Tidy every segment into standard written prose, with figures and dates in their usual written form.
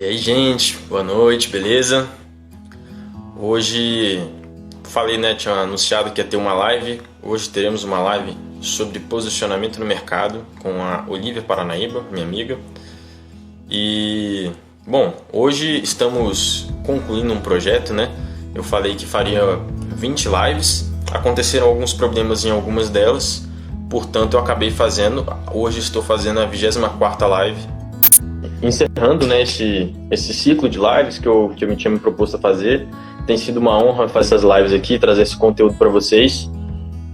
E aí, gente, boa noite, beleza? Hoje falei, né, tinha anunciado que ia ter uma live. Hoje teremos uma live sobre posicionamento no mercado com a Olivia Paranaíba, minha amiga. E, bom, hoje estamos concluindo um projeto, né? Eu falei que faria 20 lives. Aconteceram alguns problemas em algumas delas, portanto eu acabei fazendo. Hoje estou fazendo a 24ª live, encerrando, né, esse ciclo de lives que eu me tinha me proposto a fazer. Tem sido uma honra fazer essas lives aqui, trazer esse conteúdo para vocês.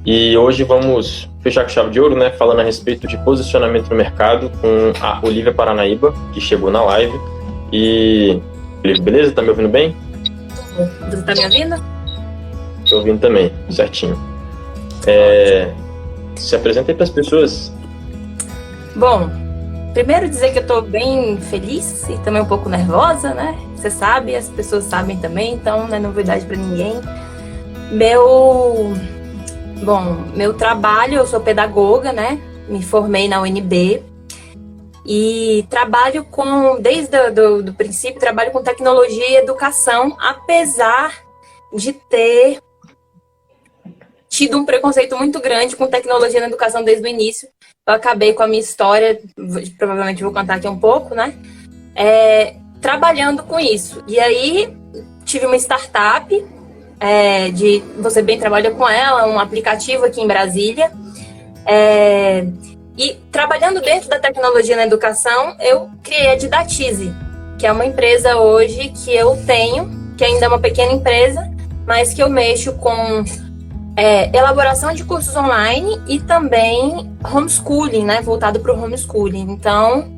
E hoje vamos fechar com chave de ouro, né, falando a respeito de posicionamento no mercado com a Olivia Paranaíba, que chegou na live. E beleza? Tá me ouvindo bem? Você tá me ouvindo? Tô ouvindo também, certinho. Se apresenta aí para as pessoas. Bom, primeiro dizer que eu tô bem feliz e também um pouco nervosa, né? Você sabe, as pessoas sabem também, então não é novidade para ninguém. Meu trabalho, eu sou pedagoga, né? Me formei na UNB e trabalho desde o princípio, trabalho com tecnologia e educação, apesar de ter tido um preconceito muito grande com tecnologia na educação desde o início. Eu acabei com a minha história, provavelmente vou contar aqui um pouco, né? Trabalhando com isso. E aí, tive uma startup, você bem trabalha com ela, um aplicativo aqui em Brasília. E trabalhando dentro da tecnologia na educação, eu criei a Didatize, que é uma empresa hoje que eu tenho, que ainda é uma pequena empresa, mas que eu mexo com elaboração de cursos online e também homeschooling, né? Voltado para o homeschooling. Então,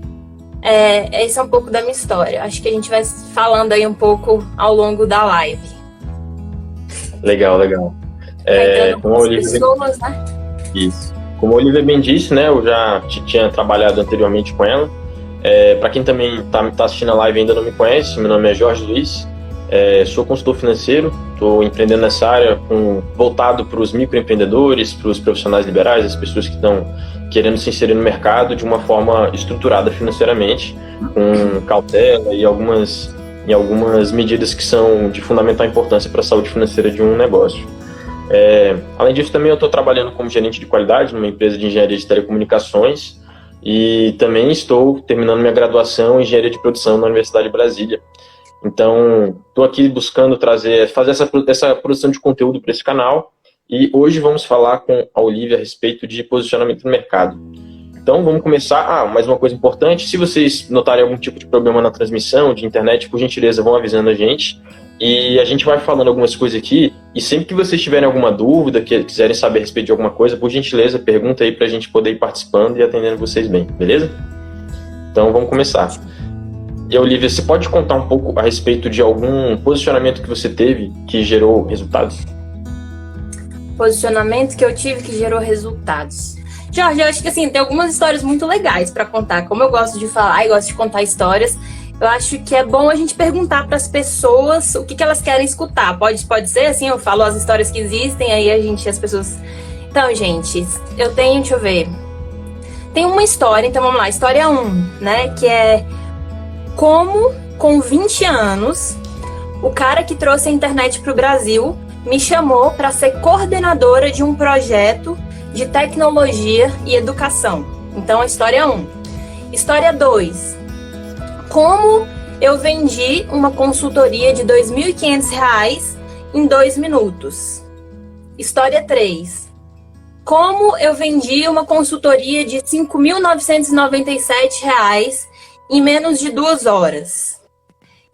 esse é um pouco da minha história. Acho que a gente vai falando aí um pouco ao longo da live. Legal. Como a Olivia, pessoas, né? Isso. Como a Olivia bem disse, né? Eu já tinha trabalhado anteriormente com ela. Para quem também tá assistindo a live e ainda não me conhece, meu nome é Jorge Luiz. Sou consultor financeiro, estou empreendendo nessa área voltado para os microempreendedores, para os profissionais liberais, as pessoas que estão querendo se inserir no mercado de uma forma estruturada financeiramente, com cautela e algumas medidas que são de fundamental importância para a saúde financeira de um negócio. Além disso, também eu estou trabalhando como gerente de qualidade numa empresa de engenharia de telecomunicações e também estou terminando minha graduação em engenharia de produção na Universidade de Brasília. Então, estou aqui buscando fazer essa produção de conteúdo para esse canal e hoje vamos falar com a Olivia a respeito de posicionamento no mercado. Então, vamos começar. Mais uma coisa importante, se vocês notarem algum tipo de problema na transmissão de internet, por gentileza, vão avisando a gente e a gente vai falando algumas coisas aqui e sempre que vocês tiverem alguma dúvida, quiserem saber a respeito de alguma coisa, por gentileza, pergunta aí para a gente poder ir participando e atendendo vocês bem, beleza? Então, vamos começar. E, Olivia, você pode contar um pouco a respeito de algum posicionamento que você teve que gerou resultados? Posicionamento que eu tive que gerou resultados. Jorge, eu acho que assim, tem algumas histórias muito legais para contar. Como eu gosto de falar e gosto de contar histórias, eu acho que é bom a gente perguntar para as pessoas o que elas querem escutar. Pode ser assim, eu falo as histórias que existem, aí as pessoas... Então, gente, eu tenho, deixa eu ver. Tem uma história, então vamos lá, história 1, né, que é como, com 20 anos, o cara que trouxe a internet para o Brasil me chamou para ser coordenadora de um projeto de tecnologia e educação. Então, a história 1. História 2. Como eu vendi uma consultoria de R$ 2.500 em 2 minutos. História 3. Como eu vendi uma consultoria de R$ 5.997 em menos de 2 horas.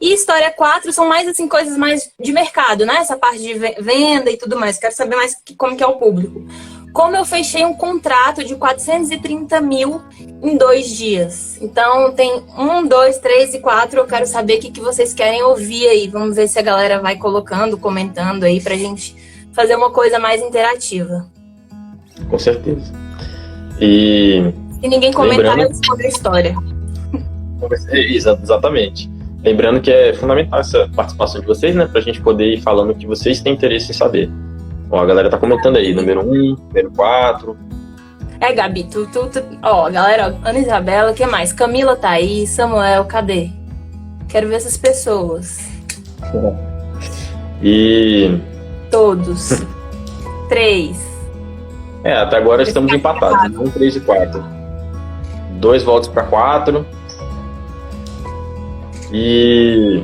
E história 4 são mais assim, coisas mais de mercado, né? Essa parte de venda e tudo mais. Quero saber mais como que é o público. Como eu fechei um contrato de 430 mil em 2 dias. Então, tem 1, 2, 3 e 4. Eu quero saber o que vocês querem ouvir aí. Vamos ver se a galera vai colocando, comentando aí pra gente fazer uma coisa mais interativa. Com certeza. E se ninguém comentar, eu respondo a história. Exatamente. Lembrando que é fundamental essa participação de vocês, né? Pra gente poder ir falando o que vocês têm interesse em saber. Ó, a galera tá comentando aí, número 1, número 4. Gabi, Ó, galera, Ana Isabela, o que mais? Camila tá aí, Samuel, cadê? Quero ver essas pessoas. E... Todos. 3. até agora estamos empatados. 1, 3 e 4. 2 votos para 4. E...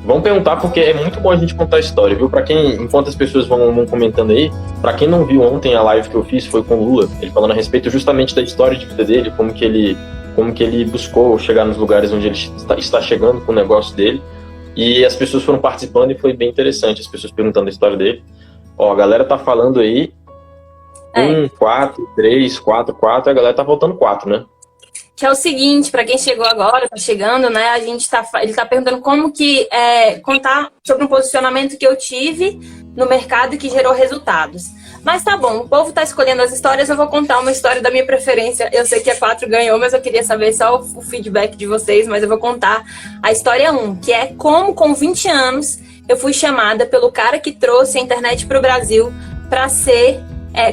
vamos perguntar, porque é muito bom a gente contar a história, viu? Para quem, enquanto as pessoas vão comentando aí, para quem não viu ontem a live que eu fiz, foi com o Lula, ele falando a respeito justamente da história de vida dele, como que ele buscou chegar nos lugares onde ele está chegando com o negócio dele. E as pessoas foram participando e foi bem interessante, as pessoas perguntando a história dele. Ó, a galera tá falando aí 1, 4, 3, 4, 4, a galera tá voltando 4, né? Que é o seguinte, para quem chegou agora, tá chegando, né? Ele tá perguntando como que contar sobre um posicionamento que eu tive no mercado que gerou resultados. Mas tá bom, o povo tá escolhendo as histórias, eu vou contar uma história da minha preferência. Eu sei que a 4 ganhou, mas eu queria saber só o feedback de vocês, mas eu vou contar a história 1, que é como com 20 anos eu fui chamada pelo cara que trouxe a internet para o Brasil para ser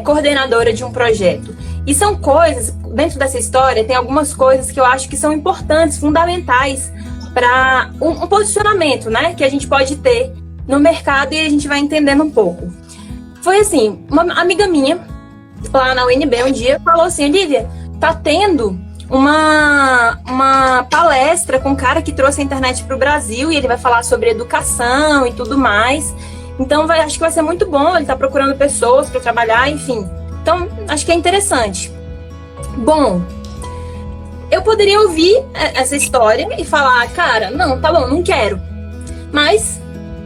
coordenadora de um projeto. E são coisas, dentro dessa história, tem algumas coisas que eu acho que são importantes, fundamentais para um posicionamento, né, que a gente pode ter no mercado, e a gente vai entendendo um pouco. Foi assim, uma amiga minha, lá na UNB, um dia, falou assim: Olivia, tá tendo uma palestra com um cara que trouxe a internet para o Brasil, e ele vai falar sobre educação e tudo mais. Então, acho que vai ser muito bom, ele tá procurando pessoas para trabalhar, enfim. Então, acho que é interessante. Bom, eu poderia ouvir essa história e falar, cara, não, tá bom, não quero. Mas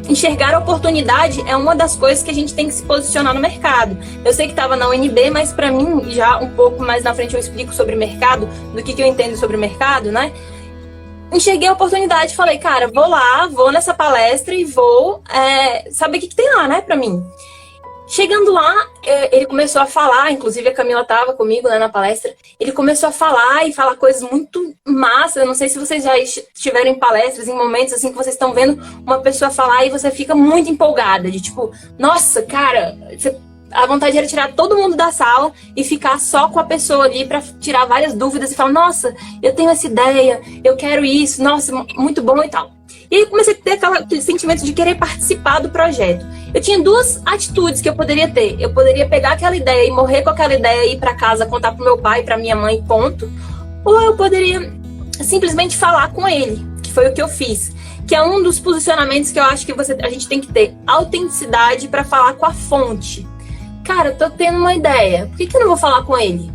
enxergar a oportunidade é uma das coisas que a gente tem que se posicionar no mercado. Eu sei que estava na UNB, mas para mim, já um pouco mais na frente eu explico sobre o mercado, do que eu entendo sobre o mercado, né? Enxerguei a oportunidade e falei, cara, vou nessa palestra e vou saber o que tem lá, né, pra mim. Chegando lá, ele começou a falar, inclusive a Camila estava comigo, né, na palestra, ele começou a falar coisas muito massas. Eu não sei se vocês já estiveram em palestras, em momentos assim que vocês estão vendo uma pessoa falar e você fica muito empolgada, de tipo, nossa, cara, a vontade era tirar todo mundo da sala e ficar só com a pessoa ali para tirar várias dúvidas e falar, nossa, eu tenho essa ideia, eu quero isso, nossa, muito bom e tal. E aí comecei a ter aquele sentimento de querer participar do projeto. Eu tinha 2 atitudes que eu poderia ter. Eu poderia pegar aquela ideia e morrer com aquela ideia e ir para casa contar pro meu pai, para minha mãe, ponto. Ou eu poderia simplesmente falar com ele, que foi o que eu fiz. Que é um dos posicionamentos que eu acho que a gente tem que ter. Autenticidade para falar com a fonte. Cara, eu tô tendo uma ideia. Por que eu não vou falar com ele?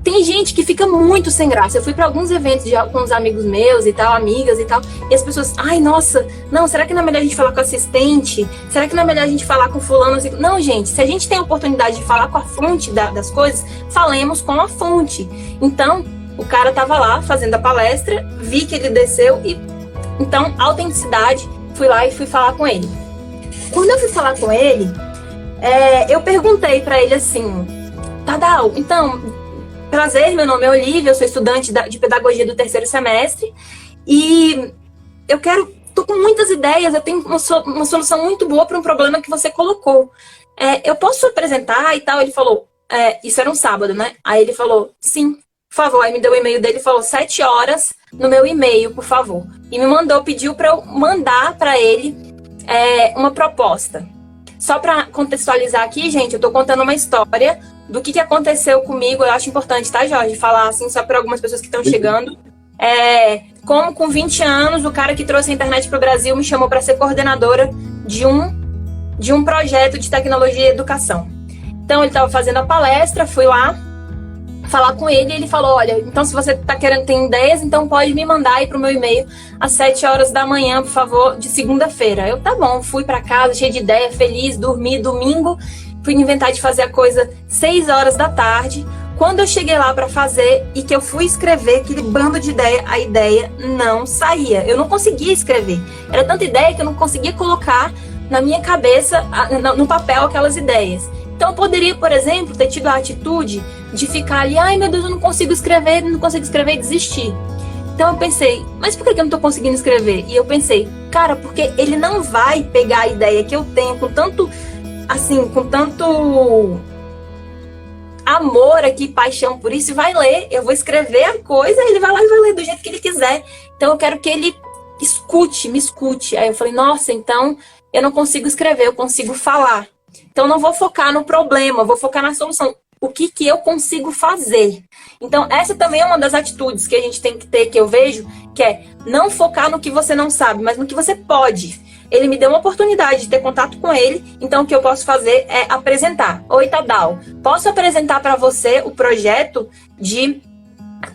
Tem gente que fica muito sem graça. Eu fui para alguns eventos com uns amigos meus e tal, amigas e tal, e as pessoas, ai, nossa, não, será que não é melhor a gente falar com o assistente? Será que não é melhor a gente falar com fulano? Assim? Não, gente, se a gente tem a oportunidade de falar com a fonte das coisas, falemos com a fonte. Então, o cara tava lá fazendo a palestra, vi que ele desceu e, então, autenticidade, fui lá e fui falar com ele. Quando eu fui falar com ele, eu perguntei para ele assim, Tadal, então, prazer, meu nome é Olivia, eu sou estudante de pedagogia do 3º semestre e tô com muitas ideias, eu tenho uma solução muito boa para um problema que você colocou. Eu posso apresentar e tal? Ele falou, isso era um sábado, né? Aí ele falou, sim, por favor. Aí me deu o e-mail dele e falou, 7 horas no meu e-mail, por favor. E pediu para eu mandar para ele uma proposta. Só para contextualizar aqui, gente, eu tô contando uma história do que aconteceu comigo. Eu acho importante, tá, Jorge? Falar assim, só para algumas pessoas que estão chegando. Como com 20 anos, o cara que trouxe a internet para o Brasil me chamou para ser coordenadora de um projeto de tecnologia e educação. Então, ele estava fazendo a palestra, fui lá falar com ele e ele falou, olha, então se você tem ideias, então pode me mandar aí pro meu e-mail às 7 horas da manhã, por favor, de segunda-feira. Eu, tá bom, fui para casa, cheia de ideia, feliz, dormi, domingo, fui inventar de fazer a coisa 6 horas da tarde. Quando eu cheguei lá para fazer e que eu fui escrever aquele bando de ideia, a ideia não saía. Eu não conseguia escrever. Era tanta ideia que eu não conseguia colocar na minha cabeça, no papel, aquelas ideias. Então, eu poderia, por exemplo, ter tido a atitude de ficar ali, ai meu Deus, eu não consigo escrever e desistir. Então, eu pensei, mas por que eu não estou conseguindo escrever? E eu pensei, cara, porque ele não vai pegar a ideia que eu tenho com tanto amor aqui, paixão por isso, e vai ler. Eu vou escrever a coisa, ele vai lá e vai ler do jeito que ele quiser. Então, eu quero que ele me escute. Aí eu falei, nossa, então eu não consigo escrever, eu consigo falar. Então não vou focar no problema, vou focar na solução. O que eu consigo fazer? Então essa também é uma das atitudes que a gente tem que ter, que eu vejo, que é não focar no que você não sabe, mas no que você pode. Ele me deu uma oportunidade de ter contato com ele, então o que eu posso fazer é apresentar. Oi, Tadal, posso apresentar para você o projeto de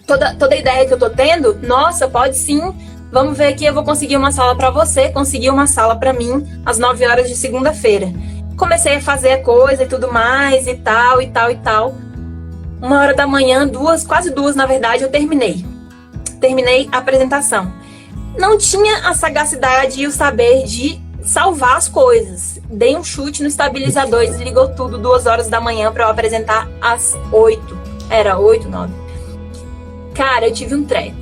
toda a ideia que eu tô tendo? Nossa, pode sim. Vamos ver aqui, eu vou conseguir uma sala para você, consegui uma sala para mim às 9 horas de segunda-feira. Comecei a fazer a coisa e tudo mais, e tal. 1h da manhã, quase 2 na verdade, eu terminei a apresentação. Não tinha a sagacidade e o saber de salvar as coisas. Dei um chute no estabilizador e desligou tudo 2 horas da manhã para eu apresentar às 8. Era 8, 9. Cara, eu tive um treco.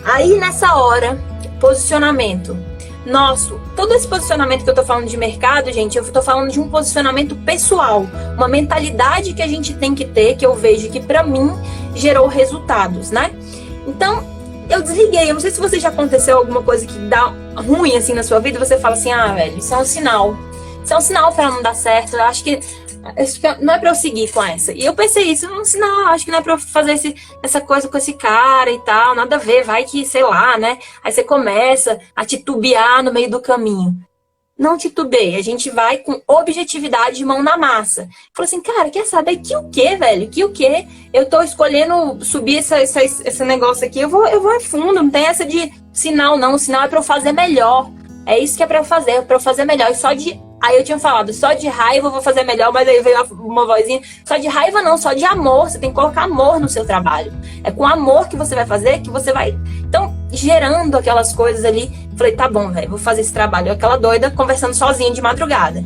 Aí, nessa hora, posicionamento. Nosso, todo esse posicionamento que eu tô falando de mercado, gente, eu tô falando de um posicionamento pessoal. Uma mentalidade que a gente tem que ter, que eu vejo que, pra mim, gerou resultados, né? Então, eu desliguei. Eu não sei se você já aconteceu alguma coisa que dá ruim, assim, na sua vida, você fala assim, velho, isso é um sinal. Isso é um sinal pra não dar certo. Eu acho que não é pra eu seguir com essa. E eu pensei, isso é um sinal, acho que não é pra eu fazer essa coisa com esse cara e tal, nada a ver, vai que, sei lá, né? Aí você começa a titubear no meio do caminho. Não titubeie, a gente vai com objetividade de mão na massa. Falei assim, cara, quer saber que o quê, velho? Que o quê? Eu tô escolhendo subir esse negócio aqui, eu vou a fundo, não tem essa de sinal não, o sinal é pra eu fazer melhor. É isso que é pra eu fazer melhor. E aí eu tinha falado, só de raiva eu vou fazer melhor, mas aí veio uma vozinha, só de raiva não, só de amor, você tem que colocar amor no seu trabalho. É com amor que você vai fazer, que você vai, então, gerando aquelas coisas ali. Falei, tá bom, velho, vou fazer esse trabalho. Aquela doida, conversando sozinha de madrugada.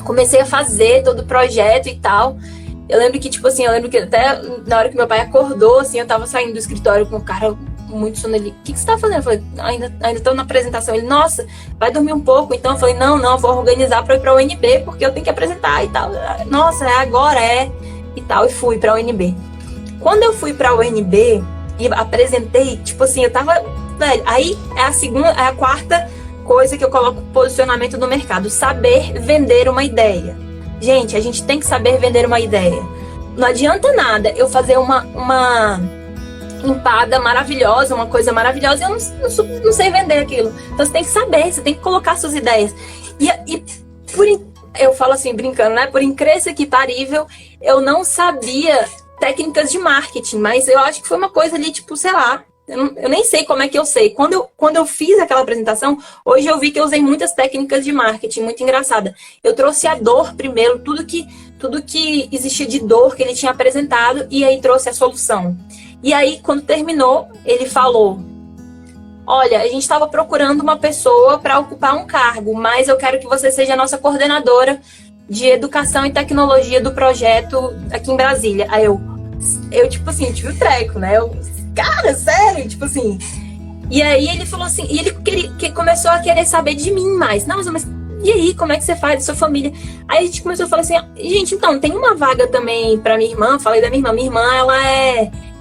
Comecei a fazer todo o projeto e tal. Eu lembro que até na hora que meu pai acordou, assim, eu tava saindo do escritório com o cara muito sono ali. O que você tá fazendo? Eu falei, ainda tô na apresentação. Ele, nossa, vai dormir um pouco. Então eu falei, não, eu vou organizar pra ir pra UNB, porque eu tenho que apresentar e tal. Nossa, agora e tal. E fui pra UNB. Quando eu fui pra UNB e apresentei, tipo assim, eu tava, velho, aí é a quarta coisa que eu coloco posicionamento no mercado, saber vender uma ideia. Gente, a gente tem que saber vender uma ideia. Não adianta nada eu fazer uma empada maravilhosa, uma coisa maravilhosa, eu não sei vender aquilo. Então você tem que saber, você tem que colocar suas ideias. Eu falo assim, brincando, né? Por incrível que parível, eu não sabia técnicas de marketing, mas eu acho que foi uma coisa ali, tipo, sei lá, eu nem sei como é que eu sei. Quando eu fiz aquela apresentação, hoje eu vi que eu usei muitas técnicas de marketing, muito engraçada. Eu trouxe a dor primeiro, tudo que existia de dor que ele tinha apresentado, e aí trouxe a solução. E aí, quando terminou, ele falou, olha, a gente estava procurando uma pessoa para ocupar um cargo, mas eu quero que você seja a nossa coordenadora de educação e tecnologia do projeto aqui em Brasília. Aí eu tipo assim, tive o treco, né? Cara, sério? Tipo assim. E aí ele falou assim, e ele começou a querer saber de mim mais. Nossa, mas e aí, como é que você faz da sua família? Aí a gente começou a falar assim, gente, então, tem uma vaga também para minha irmã, falei da minha irmã. Minha irmã,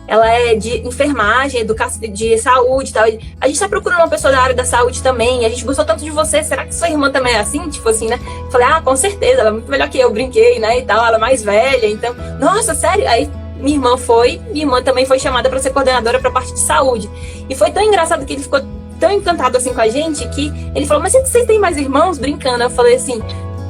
ela é de enfermagem, educação, de saúde e tal. A gente tá procurando uma pessoa da área da saúde também. A gente gostou tanto de você. Será que sua irmã também é assim? Tipo assim, né? Falei, com certeza. Ela é muito melhor que eu. Brinquei, né? E tal. Ela é mais velha. Então, nossa, sério? Aí minha irmã também foi chamada para ser coordenadora para a parte de saúde. E foi tão engraçado que ele ficou tão encantado assim com a gente que ele falou, mas vocês têm mais irmãos? Brincando. Eu falei assim,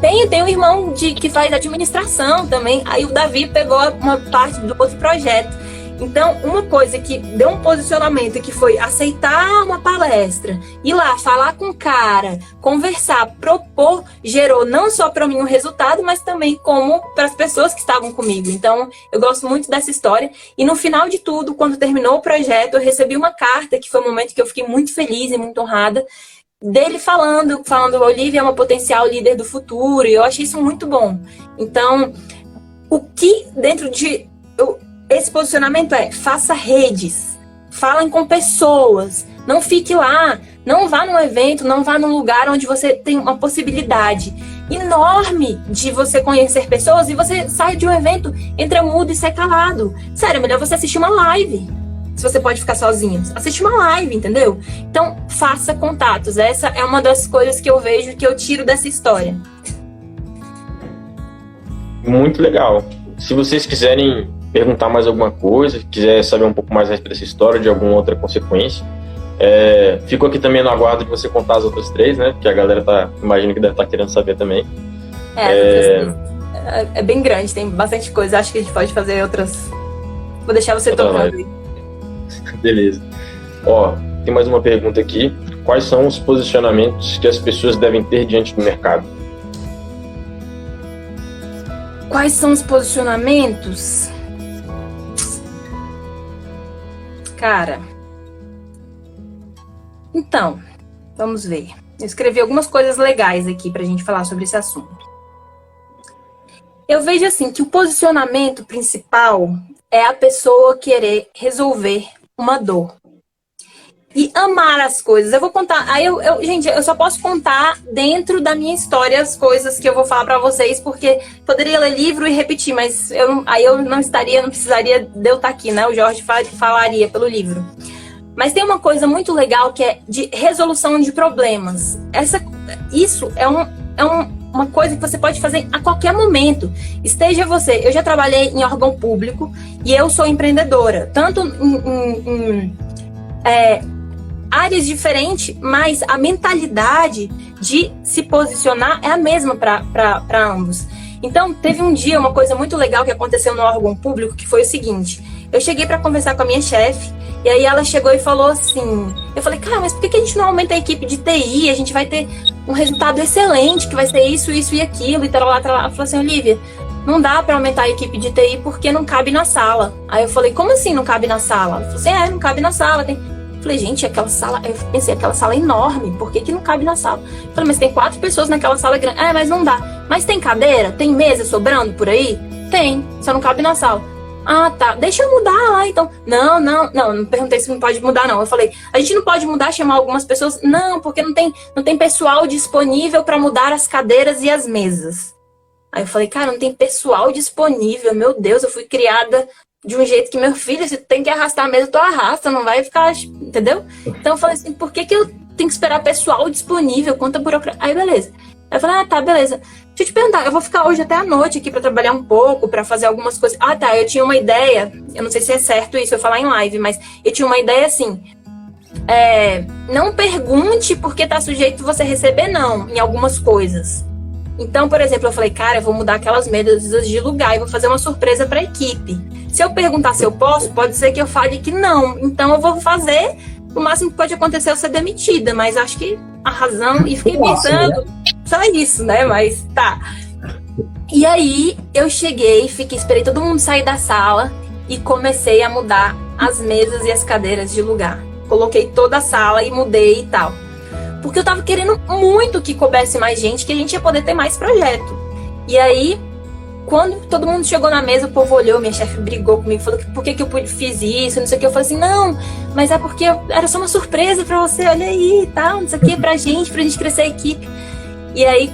tenho um irmão que faz administração também. Aí o Davi pegou uma parte do outro projeto. Então, uma coisa que deu um posicionamento, que foi aceitar uma palestra, ir lá, falar com o cara, conversar, propor, gerou não só para mim um resultado, mas também como para as pessoas que estavam comigo. Então, eu gosto muito dessa história. E no final de tudo, quando terminou o projeto, eu recebi uma carta, que foi um momento que eu fiquei muito feliz e muito honrada, dele falando, Olivia é uma potencial líder do futuro, e eu achei isso muito bom. Então, o que dentro de... Esse posicionamento faça redes, falem com pessoas, não fique lá, não vá num evento, não vá num lugar onde você tem uma possibilidade enorme de você conhecer pessoas e você sai de um evento, entra mudo e sai calado. Sério, é melhor você assistir uma live. se você pode ficar sozinho? Assiste uma live, entendeu? Então, faça contatos. Essa é uma das coisas que eu vejo que eu tiro dessa história. Muito legal. Se vocês quiserem perguntar mais alguma coisa, quiser saber um pouco mais a respeito dessa história, de alguma outra consequência, fico aqui também no aguardo de você contar as outras 3, né? Que a galera imagino que deve estar querendo saber também. É bem grande, tem bastante coisa. Acho que a gente pode fazer outras. Vou deixar você tocando aí. Beleza. Ó, tem mais uma pergunta aqui. Quais são os posicionamentos que as pessoas devem ter diante do mercado? Quais são os posicionamentos? Cara, então, vamos ver. Eu escrevi algumas coisas legais aqui pra gente falar sobre esse assunto. Eu vejo assim que o posicionamento principal é a pessoa querer resolver uma dor e amar as coisas. Eu vou contar, gente, eu só posso contar dentro da minha história as coisas que eu vou falar pra vocês, porque poderia ler livro e repetir, mas eu não precisaria de eu estar aqui, né? O Jorge falaria pelo livro. Mas tem uma coisa muito legal que é de resolução de problemas. Isso é uma coisa que você pode fazer a qualquer momento. Esteja você... Eu já trabalhei em órgão público e eu sou empreendedora. Tanto em áreas diferentes, mas a mentalidade de se posicionar é a mesma para ambos. Então, teve um dia, uma coisa muito legal que aconteceu no órgão público, que foi o seguinte: eu cheguei para conversar com a minha chefe, e aí ela chegou e falou assim, eu falei, cara, mas por que a gente não aumenta a equipe de TI? A gente vai ter um resultado excelente, que vai ser isso, isso e aquilo, e tal. Ela falou assim, Olivia, não dá para aumentar a equipe de TI porque não cabe na sala. Aí eu falei, como assim não cabe na sala? Ela falou assim, não cabe na sala, Eu falei, gente, aquela sala... Eu pensei, aquela sala é enorme, por que não cabe na sala? Eu falei, mas tem 4 pessoas naquela sala grande. Mas não dá. Mas tem cadeira? Tem mesa sobrando por aí? Tem, só não cabe na sala. Ah, tá, deixa eu mudar lá, então. Não perguntei se não pode mudar, não. Eu falei, a gente não pode mudar, chamar algumas pessoas? Não, porque não tem pessoal disponível para mudar as cadeiras e as mesas. Aí eu falei, cara, não tem pessoal disponível, meu Deus, eu fui criada de um jeito que, meu filho, se tu tem que arrastar a mesa, tu arrasta, não vai ficar, entendeu? Então eu falei assim, por que eu tenho que esperar pessoal disponível, quanta burocracia? Aí beleza. Aí eu falei, tá, beleza. Deixa eu te perguntar, eu vou ficar hoje até a noite aqui pra trabalhar um pouco, pra fazer algumas coisas. Tá, eu tinha uma ideia, eu não sei se é certo isso eu falar em live, mas eu tinha uma ideia assim, não pergunte porque tá sujeito você receber não, em algumas coisas. Então, por exemplo, eu falei, cara, eu vou mudar aquelas mesas de lugar e vou fazer uma surpresa pra equipe. Se eu perguntar se eu posso, pode ser que eu fale que não. Então eu vou fazer, o máximo que pode acontecer é eu ser demitida, mas acho que a razão, e fiquei pensando, só isso, né? Mas tá. E aí eu cheguei, esperei todo mundo sair da sala e comecei a mudar as mesas e as cadeiras de lugar. Coloquei toda a sala e mudei e tal. Porque eu tava querendo muito que coubesse mais gente, que a gente ia poder ter mais projeto. E aí, quando todo mundo chegou na mesa, o povo olhou, minha chefe brigou comigo, falou que por que eu fiz isso, não sei o que. Eu falei assim, não, mas é porque era só uma surpresa pra você, olha aí e tal, não sei o que, pra gente crescer a equipe. E aí,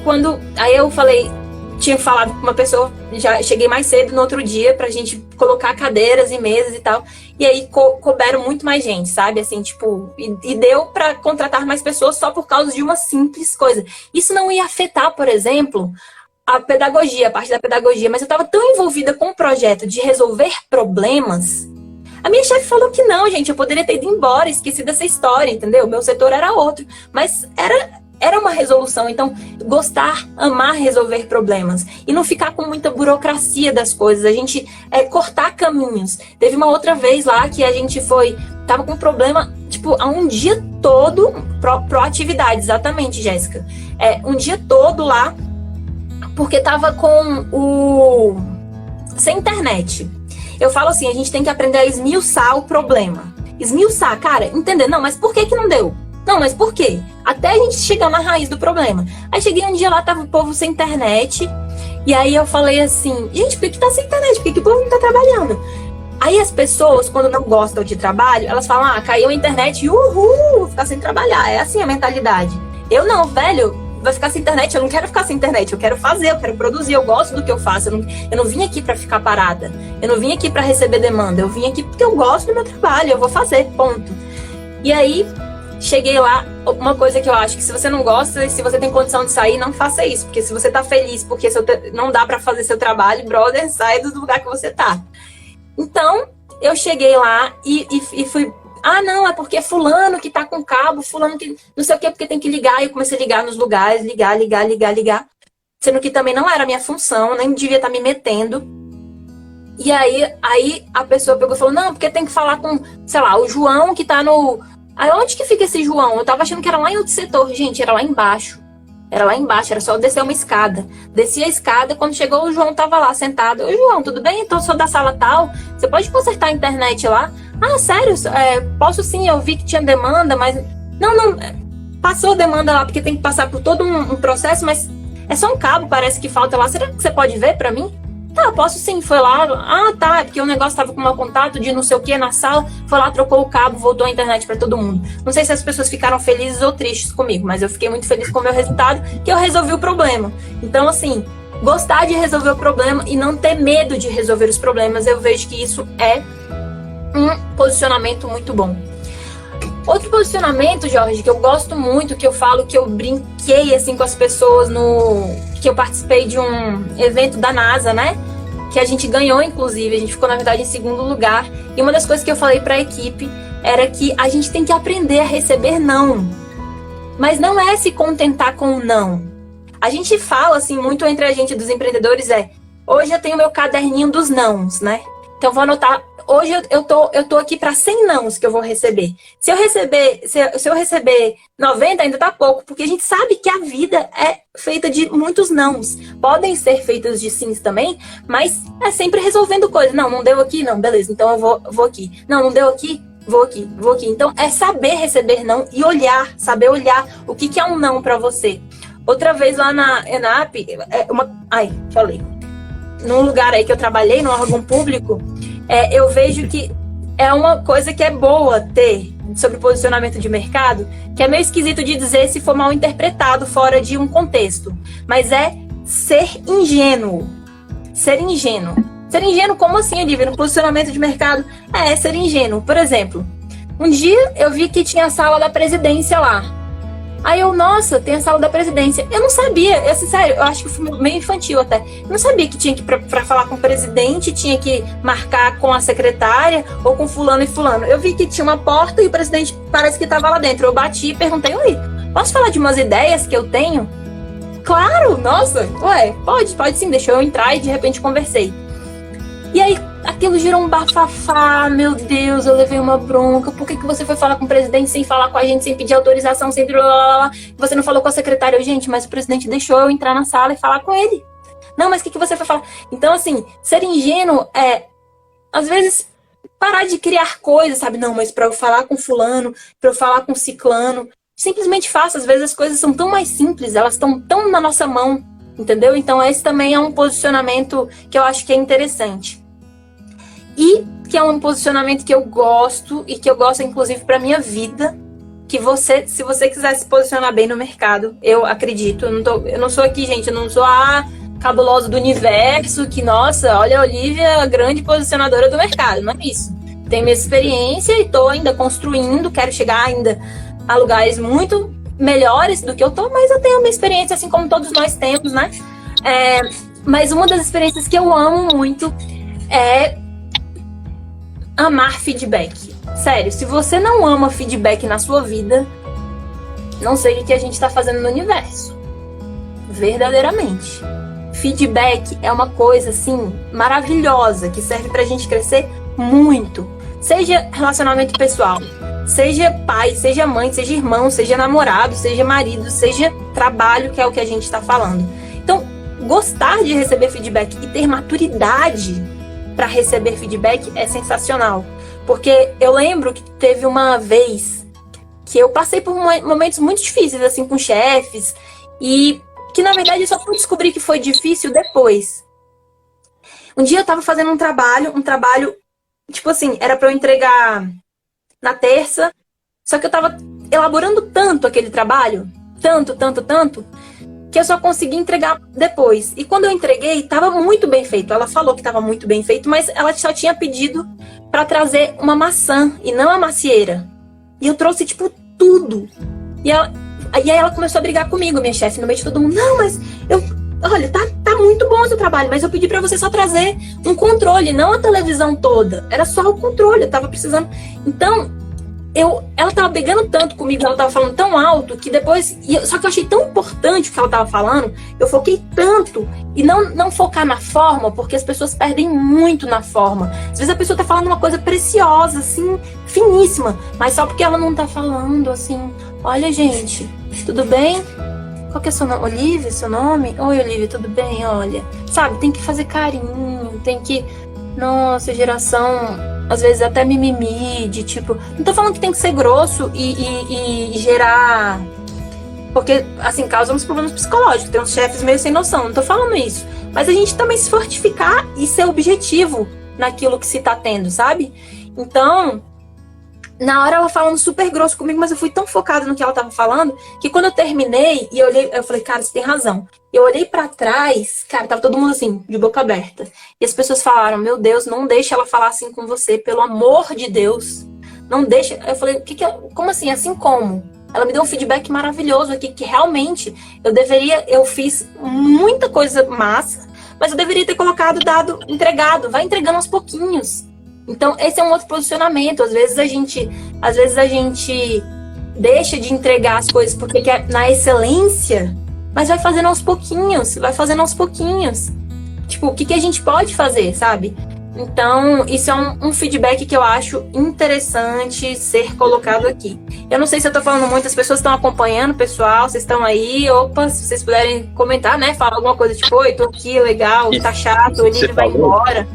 aí eu falei, tinha falado com uma pessoa, já cheguei mais cedo no outro dia pra gente colocar cadeiras e mesas e tal. E aí couberam muito mais gente, sabe? Assim, tipo, e deu pra contratar mais pessoas só por causa de uma simples coisa. Isso não ia afetar, por exemplo, a pedagogia, a parte da pedagogia, mas eu tava tão envolvida com o projeto de resolver problemas. A minha chefe falou que não, gente, eu poderia ter ido embora, esquecido dessa história, entendeu? Meu setor era outro, mas era uma resolução. Então, amar resolver problemas e não ficar com muita burocracia das coisas, a gente cortar caminhos. Teve uma outra vez lá que a gente tava com um problema, tipo, há um dia todo, proatividade, exatamente, Jéssica. Um dia todo lá, porque tava sem internet. Eu falo assim, a gente tem que aprender a esmiuçar o problema. Esmiuçar, cara, entender, não, mas por que não deu? Não, mas por quê? Até a gente chegar na raiz do problema. Aí cheguei um dia lá, tava o povo sem internet. E aí eu falei assim, gente, por que tá sem internet? Por que o povo não tá trabalhando? Aí as pessoas, quando não gostam de trabalho, elas falam, caiu a internet, uhul, vou ficar sem trabalhar. É assim a mentalidade. Eu não, velho, vai ficar sem internet. Eu não quero ficar sem internet, eu quero fazer, eu quero produzir, eu gosto do que eu faço. Eu não vim aqui para ficar parada, eu não vim aqui para receber demanda, eu vim aqui porque eu gosto do meu trabalho, eu vou fazer, ponto. E aí, cheguei lá, uma coisa que eu acho que se você não gosta, se você tem condição de sair, não faça isso, porque se você tá feliz porque não dá para fazer seu trabalho, brother, sai do lugar que você tá. Então, eu cheguei lá e fui... Ah, não, é porque é fulano que tá com cabo, fulano que não sei o que, porque tem que ligar. E eu comecei a ligar nos lugares, ligar. Sendo que também não era a minha função, nem devia estar me metendo. E aí a pessoa pegou e falou, não, porque tem que falar com, sei lá, o João que tá no... Aí onde que fica esse João? Eu tava achando que era lá em outro setor. Gente, era lá embaixo. Era só descer uma escada. Desci a escada, quando chegou o João tava lá sentado. Oi, João, tudo bem? Então, sou da sala tal. Você pode consertar a internet lá? Ah, sério? Posso sim, eu vi que tinha demanda, mas... Não, passou demanda lá, porque tem que passar por todo um processo, mas é só um cabo, parece que falta lá. Será que você pode ver pra mim? Tá, posso sim, foi lá. Ah, tá, é porque o negócio tava com mau contato de não sei o que na sala. Foi lá, trocou o cabo, voltou a internet pra todo mundo. Não sei se as pessoas ficaram felizes ou tristes comigo, mas eu fiquei muito feliz com o meu resultado, que eu resolvi o problema. Então, assim, gostar de resolver o problema e não ter medo de resolver os problemas, eu vejo que isso é um posicionamento muito bom. Outro posicionamento, Jorge, que eu gosto muito, que eu falo que eu brinquei assim com as pessoas que eu participei de um evento da NASA, né? Que a gente ganhou, inclusive, a gente ficou, na verdade, em segundo lugar. E uma das coisas que eu falei para a equipe era que a gente tem que aprender a receber não. Mas não é se contentar com o não. A gente fala, assim, muito entre a gente dos empreendedores, hoje eu tenho meu caderninho dos nãos, né? Então, vou anotar... Hoje eu tô aqui para 100 nãos que eu vou receber. Se eu receber 90, ainda tá pouco, porque a gente sabe que a vida é feita de muitos nãos. Podem ser feitos de sims também, mas é sempre resolvendo coisas. Não deu aqui? Não, beleza, então eu vou aqui. Não deu aqui? Vou aqui. Então, é saber receber não e saber olhar o que é um não para você. Outra vez lá na ENAP, num lugar aí que eu trabalhei, num órgão público, eu vejo que é uma coisa que é boa ter sobre posicionamento de mercado, que é meio esquisito de dizer se for mal interpretado fora de um contexto, mas é ser ingênuo. Ser ingênuo. Ser ingênuo, como assim, Olivia? No posicionamento de mercado? Ser ingênuo. Por exemplo, um dia eu vi que tinha a sala da presidência lá. Aí nossa, tem a sala da presidência. Eu não sabia, sério, eu acho que foi meio infantil até. Eu não sabia que tinha que, pra falar com o presidente, tinha que marcar com a secretária ou com fulano e fulano. Eu vi que tinha uma porta e o presidente parece que estava lá dentro. Eu bati e perguntei, oi, posso falar de umas ideias que eu tenho? Claro, nossa, pode sim, deixou eu entrar e de repente conversei. E aí, aquilo gerou um bafafá, meu Deus, eu levei uma bronca. Por que você foi falar com o presidente sem falar com a gente, sem pedir autorização, sem blá, blá, blá. Você não falou com a secretária? Gente, mas o presidente deixou eu entrar na sala e falar com ele. Não, mas o que você foi falar? Então, assim, ser ingênuo às vezes, parar de criar coisas, sabe? Não, mas pra eu falar com fulano, pra eu falar com ciclano, simplesmente faça. Às vezes as coisas são tão mais simples, elas estão tão na nossa mão, entendeu? Então, esse também é um posicionamento que eu acho que é interessante. E que é um posicionamento que eu gosto, e que eu gosto, inclusive, para minha vida, que se você quiser se posicionar bem no mercado, eu acredito, eu não sou aqui, gente, eu não sou a cabulosa do universo, que, nossa, olha a Olivia, a grande posicionadora do mercado, não é isso. Tenho minha experiência e tô ainda construindo, quero chegar ainda a lugares muito melhores do que eu tô, mas eu tenho minha experiência, assim como todos nós temos, né? Mas uma das experiências que eu amo muito é amar feedback. Sério, se você não ama feedback na sua vida, não sei o que a gente tá fazendo no universo. Verdadeiramente. Feedback é uma coisa, assim, maravilhosa, que serve pra gente crescer muito. Seja relacionamento pessoal, seja pai, seja mãe, seja irmão, seja namorado, seja marido, seja trabalho, que é o que a gente tá falando. Então, gostar de receber feedback e ter maturidade para receber feedback é sensacional. Porque eu lembro que teve uma vez que eu passei por momentos muito difíceis, assim, com chefes, e que, na verdade, eu só fui descobrir que foi difícil depois. Um dia eu tava fazendo um trabalho, tipo assim, era para eu entregar na terça, só que eu tava elaborando tanto aquele trabalho, tanto, que eu só consegui entregar depois. E quando eu entreguei, estava muito bem feito. Ela falou que estava muito bem feito, mas ela só tinha pedido para trazer uma maçã e não a macieira. E eu trouxe, tipo, tudo. E aí ela começou a brigar comigo, minha chefe, no meio de todo mundo. Não, mas olha, tá muito bom o seu trabalho, mas eu pedi pra você só trazer um controle, não a televisão toda. Era só o controle, eu tava precisando. Então, ela tava brigando tanto comigo, ela tava falando tão alto, que depois... Só que eu achei tão importante o que ela tava falando, eu foquei tanto, e não focar na forma, porque as pessoas perdem muito na forma. Às vezes a pessoa tá falando uma coisa preciosa, assim, finíssima, mas só porque ela não tá falando, assim, olha, gente, tudo bem? Qual que é seu nome? Olivia, seu nome? Oi, Olivia, tudo bem? Olha, sabe, tem que fazer carinho, tem que... Nossa, geração, às vezes até mimimi, de tipo... Não tô falando que tem que ser grosso e gerar... Porque, assim, causa uns problemas psicológicos. Tem uns chefes meio sem noção, não tô falando isso. Mas a gente também se fortificar e ser objetivo naquilo que se tá tendo, sabe? Então... Na hora ela falando super grosso comigo, mas eu fui tão focada no que ela tava falando, que quando eu terminei e eu falei, cara, você tem razão. Eu olhei pra trás, cara, tava todo mundo assim, de boca aberta. E as pessoas falaram, meu Deus, não deixa ela falar assim com você, pelo amor de Deus. Não deixa. Eu falei, como assim? Assim como? Ela me deu um feedback maravilhoso aqui, que realmente eu fiz muita coisa massa, mas eu deveria ter entregado. Vai entregando aos pouquinhos. Então, esse é um outro posicionamento. Às vezes a gente deixa de entregar as coisas porque quer na excelência, mas vai fazendo aos pouquinhos. Tipo, o que a gente pode fazer, sabe? Então, isso é um feedback que eu acho interessante ser colocado aqui. Eu não sei se eu tô falando muito, as pessoas estão acompanhando, pessoal, vocês estão aí, opa, se vocês puderem comentar, né? Falar alguma coisa tipo, oi, tô aqui, legal, tá chato, o Olívio vai embora.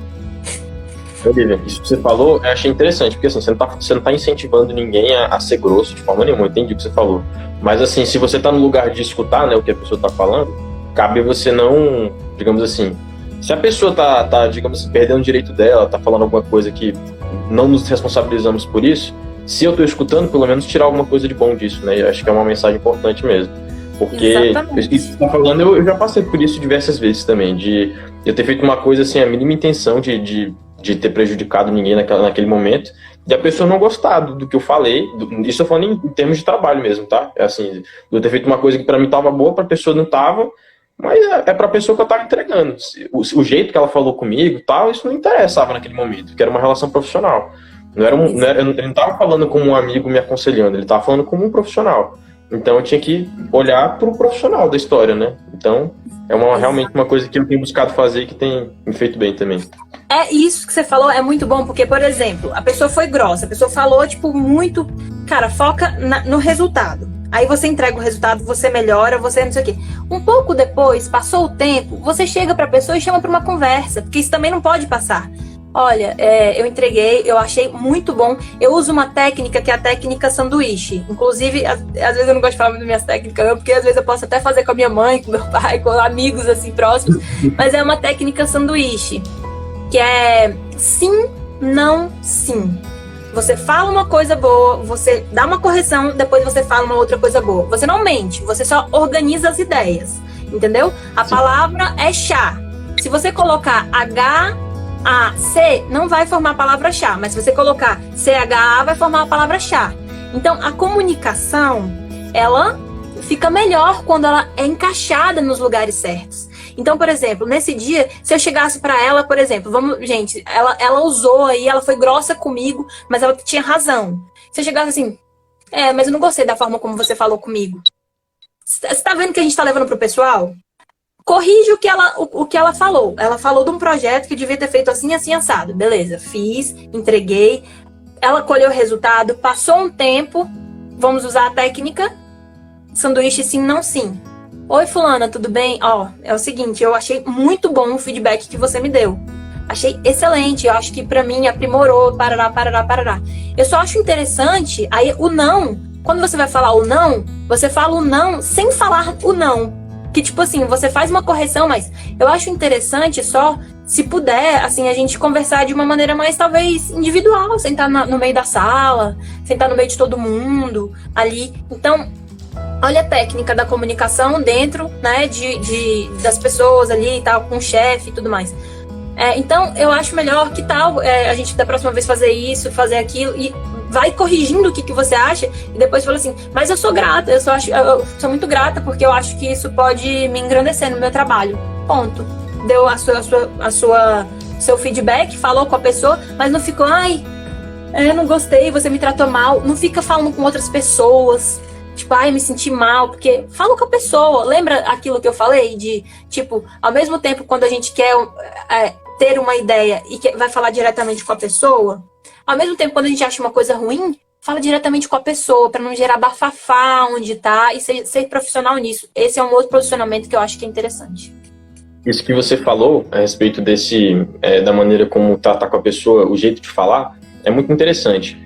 Olivia, isso que você falou, eu achei interessante, porque assim, você não tá incentivando ninguém a ser grosso de forma nenhuma, entendi o que você falou. Mas assim, se você tá no lugar de escutar, né, o que a pessoa tá falando, cabe você não, digamos assim, se a pessoa tá digamos assim, perdendo o direito dela, tá falando alguma coisa que não nos responsabilizamos por isso, se eu tô escutando, pelo menos tirar alguma coisa de bom disso, né, eu acho que é uma mensagem importante mesmo. Porque isso que você tá falando, eu já passei por isso diversas vezes também, de eu ter feito uma coisa assim, a mínima intenção de ter prejudicado ninguém naquele momento, e a pessoa não gostar do que eu falei, isso eu falo em termos de trabalho mesmo, tá? É assim, eu ter feito uma coisa que pra mim tava boa, pra pessoa não tava, mas é pra pessoa que eu tava entregando. O jeito que ela falou comigo, tal, isso não interessava naquele momento, porque era uma relação profissional. Ele não tava falando como um amigo me aconselhando, ele tava falando como um profissional. Então eu tinha que olhar pro profissional da história, né? Então realmente uma coisa que eu tenho buscado fazer e que tem me feito bem também. É isso que você falou, é muito bom, porque, por exemplo, a pessoa foi grossa, a pessoa falou, tipo, muito... Cara, foca no resultado. Aí você entrega o resultado, você melhora, você não sei o quê. Um pouco depois, passou o tempo, você chega pra pessoa e chama pra uma conversa, porque isso também não pode passar. Olha, eu entreguei, eu achei muito bom. Eu uso uma técnica que é a técnica sanduíche. Inclusive, às vezes eu não gosto de falar muito das minhas técnicas, não, porque às vezes eu posso até fazer com a minha mãe, com meu pai, com amigos assim próximos. Mas é uma técnica sanduíche, que é sim, não, sim. Você fala uma coisa boa, você dá uma correção, depois você fala uma outra coisa boa. Você não mente, você só organiza as ideias, entendeu? A palavra é chá. Se você colocar H-A-C, não vai formar a palavra chá, mas se você colocar C-H-A, vai formar a palavra chá. Então, a comunicação, ela fica melhor quando ela é encaixada nos lugares certos. Então, por exemplo, nesse dia, se eu chegasse pra ela, por exemplo, gente, ela usou aí, ela foi grossa comigo, mas ela tinha razão. Se eu chegasse assim, mas eu não gostei da forma como você falou comigo. Você tá vendo que a gente tá levando pro pessoal? Corrige o que ela falou. Ela falou de um projeto que devia ter feito assim, assim, assado. Beleza, fiz, entreguei. Ela colheu o resultado, passou um tempo, vamos usar a técnica sanduíche sim, não sim. Oi, fulana, tudo bem? É o seguinte, eu achei muito bom o feedback que você me deu. Achei excelente, eu acho que pra mim aprimorou, parará. Eu só acho interessante, aí o não, quando você vai falar o não, você fala o não sem falar o não. Que tipo assim, você faz uma correção, mas eu acho interessante só, se puder, assim, a gente conversar de uma maneira mais, talvez, individual, sentar no meio da sala, sentar no meio de todo mundo, ali. Então, olha a técnica da comunicação dentro, né, das pessoas ali e tal, com o chefe e tudo mais. Então, eu acho melhor, que tal a gente da próxima vez fazer isso, fazer aquilo, e vai corrigindo o que você acha, e depois fala assim, mas eu sou grata, eu sou muito grata, porque eu acho que isso pode me engrandecer no meu trabalho. Ponto. Deu seu feedback, falou com a pessoa, mas não ficou, não gostei, você me tratou mal. Não fica falando com outras pessoas, tipo, me senti mal, porque fala com a pessoa. Lembra aquilo que eu falei de, tipo, ao mesmo tempo, quando a gente quer ter uma ideia e vai falar diretamente com a pessoa, ao mesmo tempo, quando a gente acha uma coisa ruim, fala diretamente com a pessoa, para não gerar bafafá onde tá, e ser profissional nisso. Esse é um outro posicionamento que eu acho que é interessante. Isso que você falou a respeito da maneira como tratar com a pessoa, o jeito de falar, é muito interessante.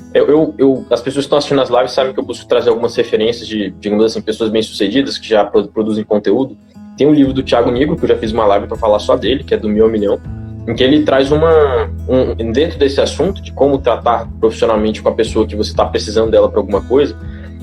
As pessoas que estão assistindo as lives sabem que eu busco trazer algumas referências de, digamos assim, pessoas bem-sucedidas que já produzem conteúdo. Tem um livro do Thiago Nigro, que eu já fiz uma live para falar só dele, que é do 1.000 ao Milhão, em que ele traz dentro desse assunto de como tratar profissionalmente com a pessoa que você está precisando dela para alguma coisa,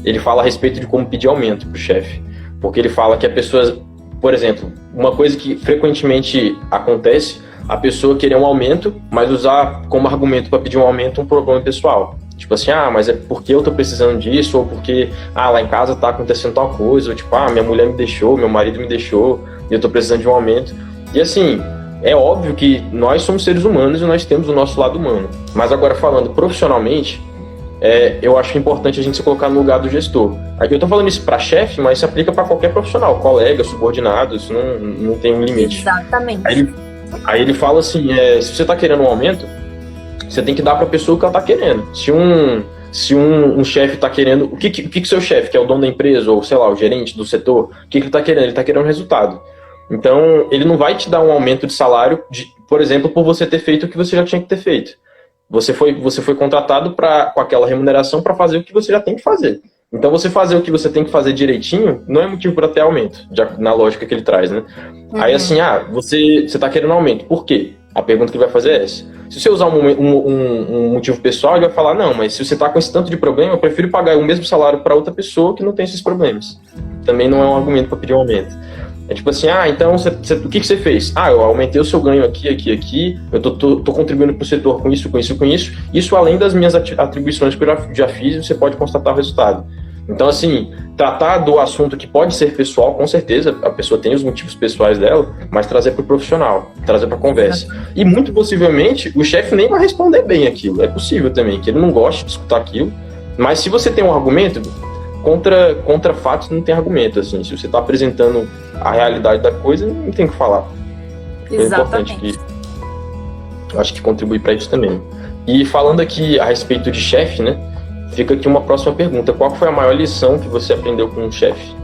ele fala a respeito de como pedir aumento para o chefe. Porque ele fala que a pessoa, por exemplo, uma coisa que frequentemente acontece, a pessoa querer um aumento, mas usar como argumento para pedir um aumento um problema pessoal. Tipo assim, mas é porque eu tô precisando disso, ou porque, lá em casa tá acontecendo tal coisa, ou tipo, minha mulher me deixou, meu marido me deixou, e eu tô precisando de um aumento. E assim, é óbvio que nós somos seres humanos e nós temos o nosso lado humano. Mas agora, falando profissionalmente, eu acho importante a gente se colocar no lugar do gestor. Eu tô falando isso para chefe, mas se aplica para qualquer profissional, colega, subordinado, isso não tem um limite. Exatamente. Aí ele fala assim, se você tá querendo um aumento, você tem que dar para a pessoa o que ela tá querendo. Se um chefe tá querendo... O que seu chefe, que é o dono da empresa, ou sei lá, o gerente do setor, o que ele tá querendo? Ele tá querendo um resultado. Então, ele não vai te dar um aumento de salário, por exemplo, por você ter feito o que você já tinha que ter feito. Você foi contratado com aquela remuneração para fazer o que você já tem que fazer. Então, você fazer o que você tem que fazer direitinho não é motivo para ter aumento, na lógica que ele traz, né? Uhum. Aí, assim, você tá querendo aumento. Por quê? A pergunta que ele vai fazer é essa. Se você usar um motivo pessoal, ele vai falar, não, mas se você tá com esse tanto de problema, eu prefiro pagar o mesmo salário para outra pessoa que não tem esses problemas. Também não é um argumento para pedir um aumento. É tipo assim, então o que você fez? Eu aumentei o seu ganho aqui, eu tô contribuindo pro setor com isso. Isso além das minhas atribuições que eu já fiz, você pode constatar o resultado. Então, assim, tratar do assunto que pode ser pessoal, com certeza, a pessoa tem os motivos pessoais dela, mas trazer pro profissional, trazer pra conversa. E muito possivelmente, o chefe nem vai responder bem aquilo. É possível também, que ele não goste de escutar aquilo, mas se você tem um argumento... Contra fatos não tem argumento, assim. Se você está apresentando a realidade da coisa, não tem o que falar. Exatamente. É importante eu acho que contribui para isso também. E falando aqui a respeito de chefe, né? Fica aqui uma próxima pergunta. Qual foi a maior lição que você aprendeu com um chefe?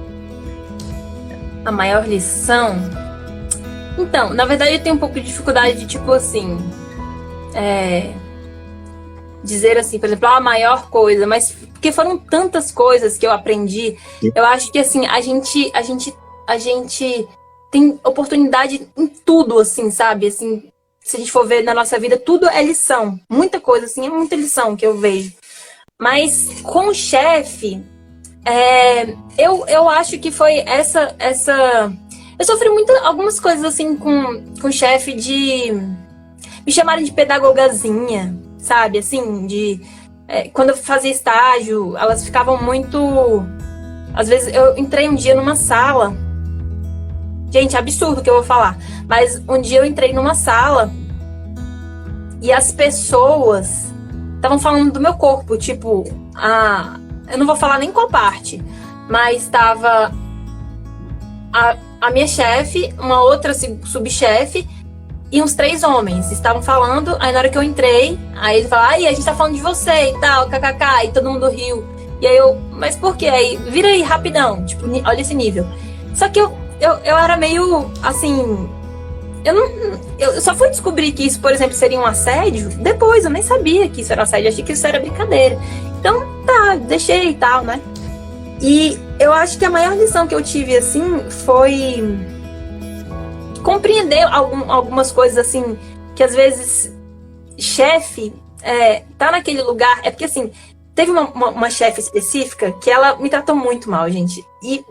A maior lição? Então, na verdade eu tenho um pouco de dificuldade de, tipo assim... dizer assim, por exemplo, a maior coisa, mas porque foram tantas coisas que eu aprendi. Eu acho que assim, a gente tem oportunidade em tudo, assim, sabe? Assim, se a gente for ver na nossa vida, tudo é lição. Muita coisa, assim, é muita lição que eu vejo. Mas com o chefe, eu acho que foi essa... Eu sofri algumas coisas assim com o chefe de me chamarem de pedagogazinha, sabe, assim, quando eu fazia estágio, elas ficavam muito... Às vezes, eu entrei um dia numa sala... Gente, absurdo o que eu vou falar. Mas um dia eu entrei numa sala e as pessoas estavam falando do meu corpo, tipo... eu não vou falar nem qual parte, mas estava a minha chefe, uma outra subchefe... E uns 3 homens estavam falando, aí na hora que eu entrei, aí ele falou, a gente tá falando de você e tal, kkk, e todo mundo riu. E aí mas por quê? Aí, vira aí, rapidão, tipo, olha esse nível. Só que eu era meio, assim, eu só fui descobrir que isso, por exemplo, seria um assédio, depois, eu nem sabia que isso era assédio, achei que isso era brincadeira. Então, deixei e tal, né? E eu acho que a maior lição que eu tive, assim, foi... compreender algumas coisas assim, que às vezes chefe tá naquele lugar, porque assim, teve uma chefe específica que ela me tratou muito mal, gente. E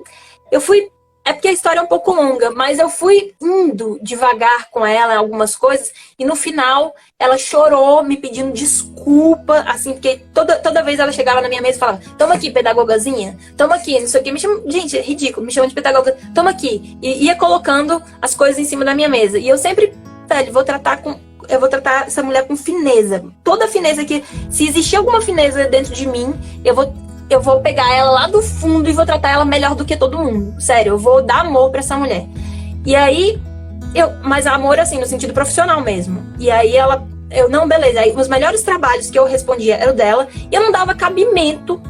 eu fui... É porque a história é um pouco longa, mas eu fui indo devagar com ela em algumas coisas, e no final ela chorou me pedindo desculpa, assim, porque toda vez ela chegava na minha mesa e falava: toma aqui, pedagogazinha, toma aqui, não sei o que, me chama, gente, é ridículo, me chama de pedagoga, toma aqui, e ia colocando as coisas em cima da minha mesa, e eu sempre, velho, eu vou tratar essa mulher com fineza, toda fineza que, se existir alguma fineza dentro de mim, eu vou pegar ela lá do fundo e vou tratar ela melhor do que todo mundo. Sério, eu vou dar amor pra essa mulher. E aí, mas amor assim, no sentido profissional mesmo. E aí não, beleza. Aí os melhores trabalhos que eu respondia eram dela, e eu não dava cabimento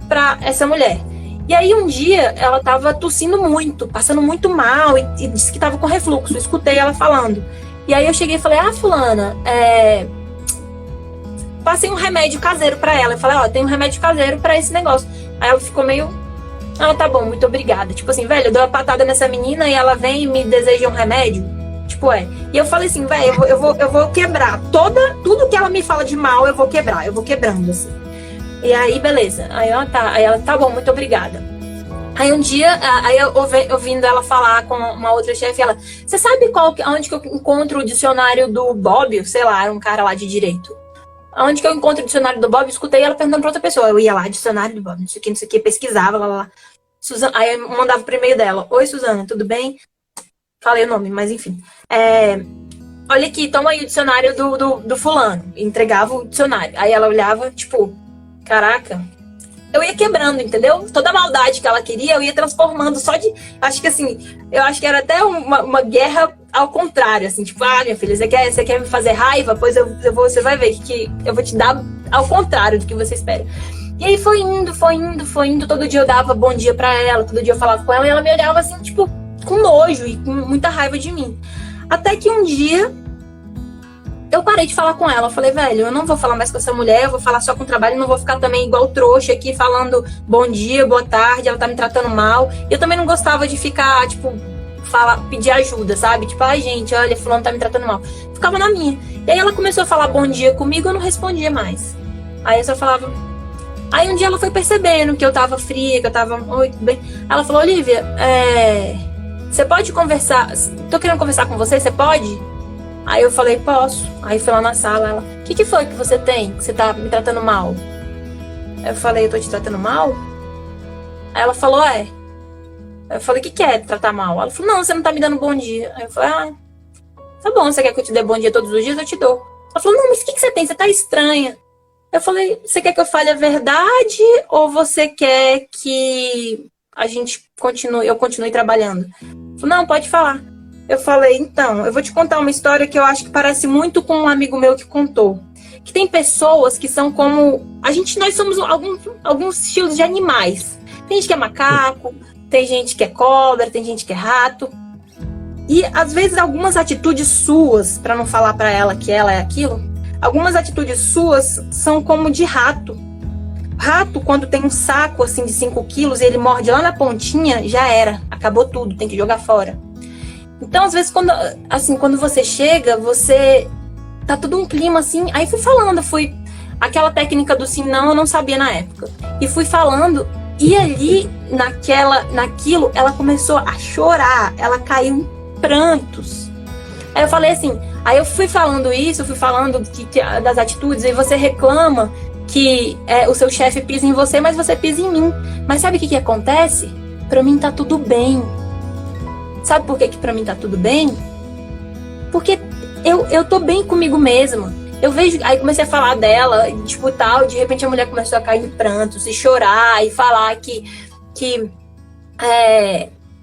pra essa mulher. E aí um dia ela tava tossindo muito, passando muito mal, e disse que tava com refluxo. Eu escutei ela falando. E aí eu cheguei e falei: fulana, passei um remédio caseiro pra ela. Eu falei: tem um remédio caseiro pra esse negócio. Aí ela ficou meio... tá bom, muito obrigada. Tipo assim, velho, eu dou uma patada nessa menina e ela vem e me deseja um remédio. Tipo, E eu falei assim, velho, eu vou quebrar. Tudo que ela me fala de mal, eu vou quebrar. Eu vou quebrando, assim. E aí, beleza. Aí ela, tá bom, muito obrigada. Aí um dia, eu ouvindo ela falar com uma outra chefe, ela... Você sabe onde que eu encontro o dicionário do Bob? Sei lá, era um cara lá de direito. Onde que eu encontro o dicionário do Bob? Escutei ela perguntando pra outra pessoa. Eu ia lá, dicionário do Bob, não sei o que, pesquisava, lá. Suzana, aí eu mandava pro e-mail dela: oi, Suzana, tudo bem? Falei o nome, mas enfim. Olha aqui, toma aí o dicionário do fulano. Entregava o dicionário. Aí ela olhava, tipo, caraca. Eu ia quebrando, entendeu? Toda a maldade que ela queria, eu ia transformando só de... Acho que assim, eu acho que era até uma guerra ao contrário, assim, tipo, minha filha, você quer me fazer raiva? Pois você vai ver que eu vou te dar ao contrário do que você espera. E aí foi indo. Todo dia eu dava bom dia pra ela, todo dia eu falava com ela, e ela me olhava assim, tipo, com nojo e com muita raiva de mim. Até que um dia eu parei de falar com ela. Eu falei: velho, eu não vou falar mais com essa mulher, eu vou falar só com o trabalho, não vou ficar também igual trouxa aqui falando bom dia, boa tarde, ela tá me tratando mal. Eu também não gostava de ficar, tipo, pedir ajuda, sabe? Tipo, ai, gente, olha, fulano tá me tratando mal. Ficava na minha. E aí ela começou a falar bom dia comigo, eu não respondia mais. Aí eu só falava... Aí um dia ela foi percebendo que eu tava fria, que eu tava... Oi, tudo bem? Ela falou: Olivia, você pode conversar? Tô querendo conversar com você, você pode? Aí eu falei: posso. Aí fui lá na sala, ela: o que foi que você tem? Que você tá me tratando mal? Aí eu falei: eu tô te tratando mal? Aí ela falou: Aí eu falei: o que é tratar mal? Ela falou: não, você não tá me dando bom dia. Aí eu falei: tá bom, você quer que eu te dê bom dia todos os dias? Eu te dou. Ela falou: não, mas o que você tem? Você tá estranha. Eu falei: você quer que eu fale a verdade ou você quer que eu continue trabalhando? Ela falou: não, pode falar. Eu falei: então, eu vou te contar uma história que eu acho que parece muito com um amigo meu que contou. Que tem pessoas que são como... nós somos alguns estilos de animais. Tem gente que é macaco, tem gente que é cobra, tem gente que é rato. E, às vezes, algumas atitudes suas, pra não falar pra ela que ela é aquilo, algumas atitudes suas são como de rato. Rato, quando tem um saco, assim, de 5 quilos e ele morde lá na pontinha, já era. Acabou tudo, tem que jogar fora. Então, às vezes, quando você chega, tá tudo um clima assim. Aí fui falando, aquela técnica do sim, não, eu não sabia na época. E fui falando, e ali, naquilo, ela começou a chorar, ela caiu em prantos. Aí eu falei assim, aí eu fui falando das atitudes, e você reclama que o seu chefe pisa em você, mas você pisa em mim. Mas sabe o que acontece? Pra mim tá tudo bem. Sabe por que pra mim tá tudo bem? Porque eu tô bem comigo mesma. Eu vejo... Aí comecei a falar dela, tipo, tal, de repente a mulher começou a cair em prantos e chorar e falar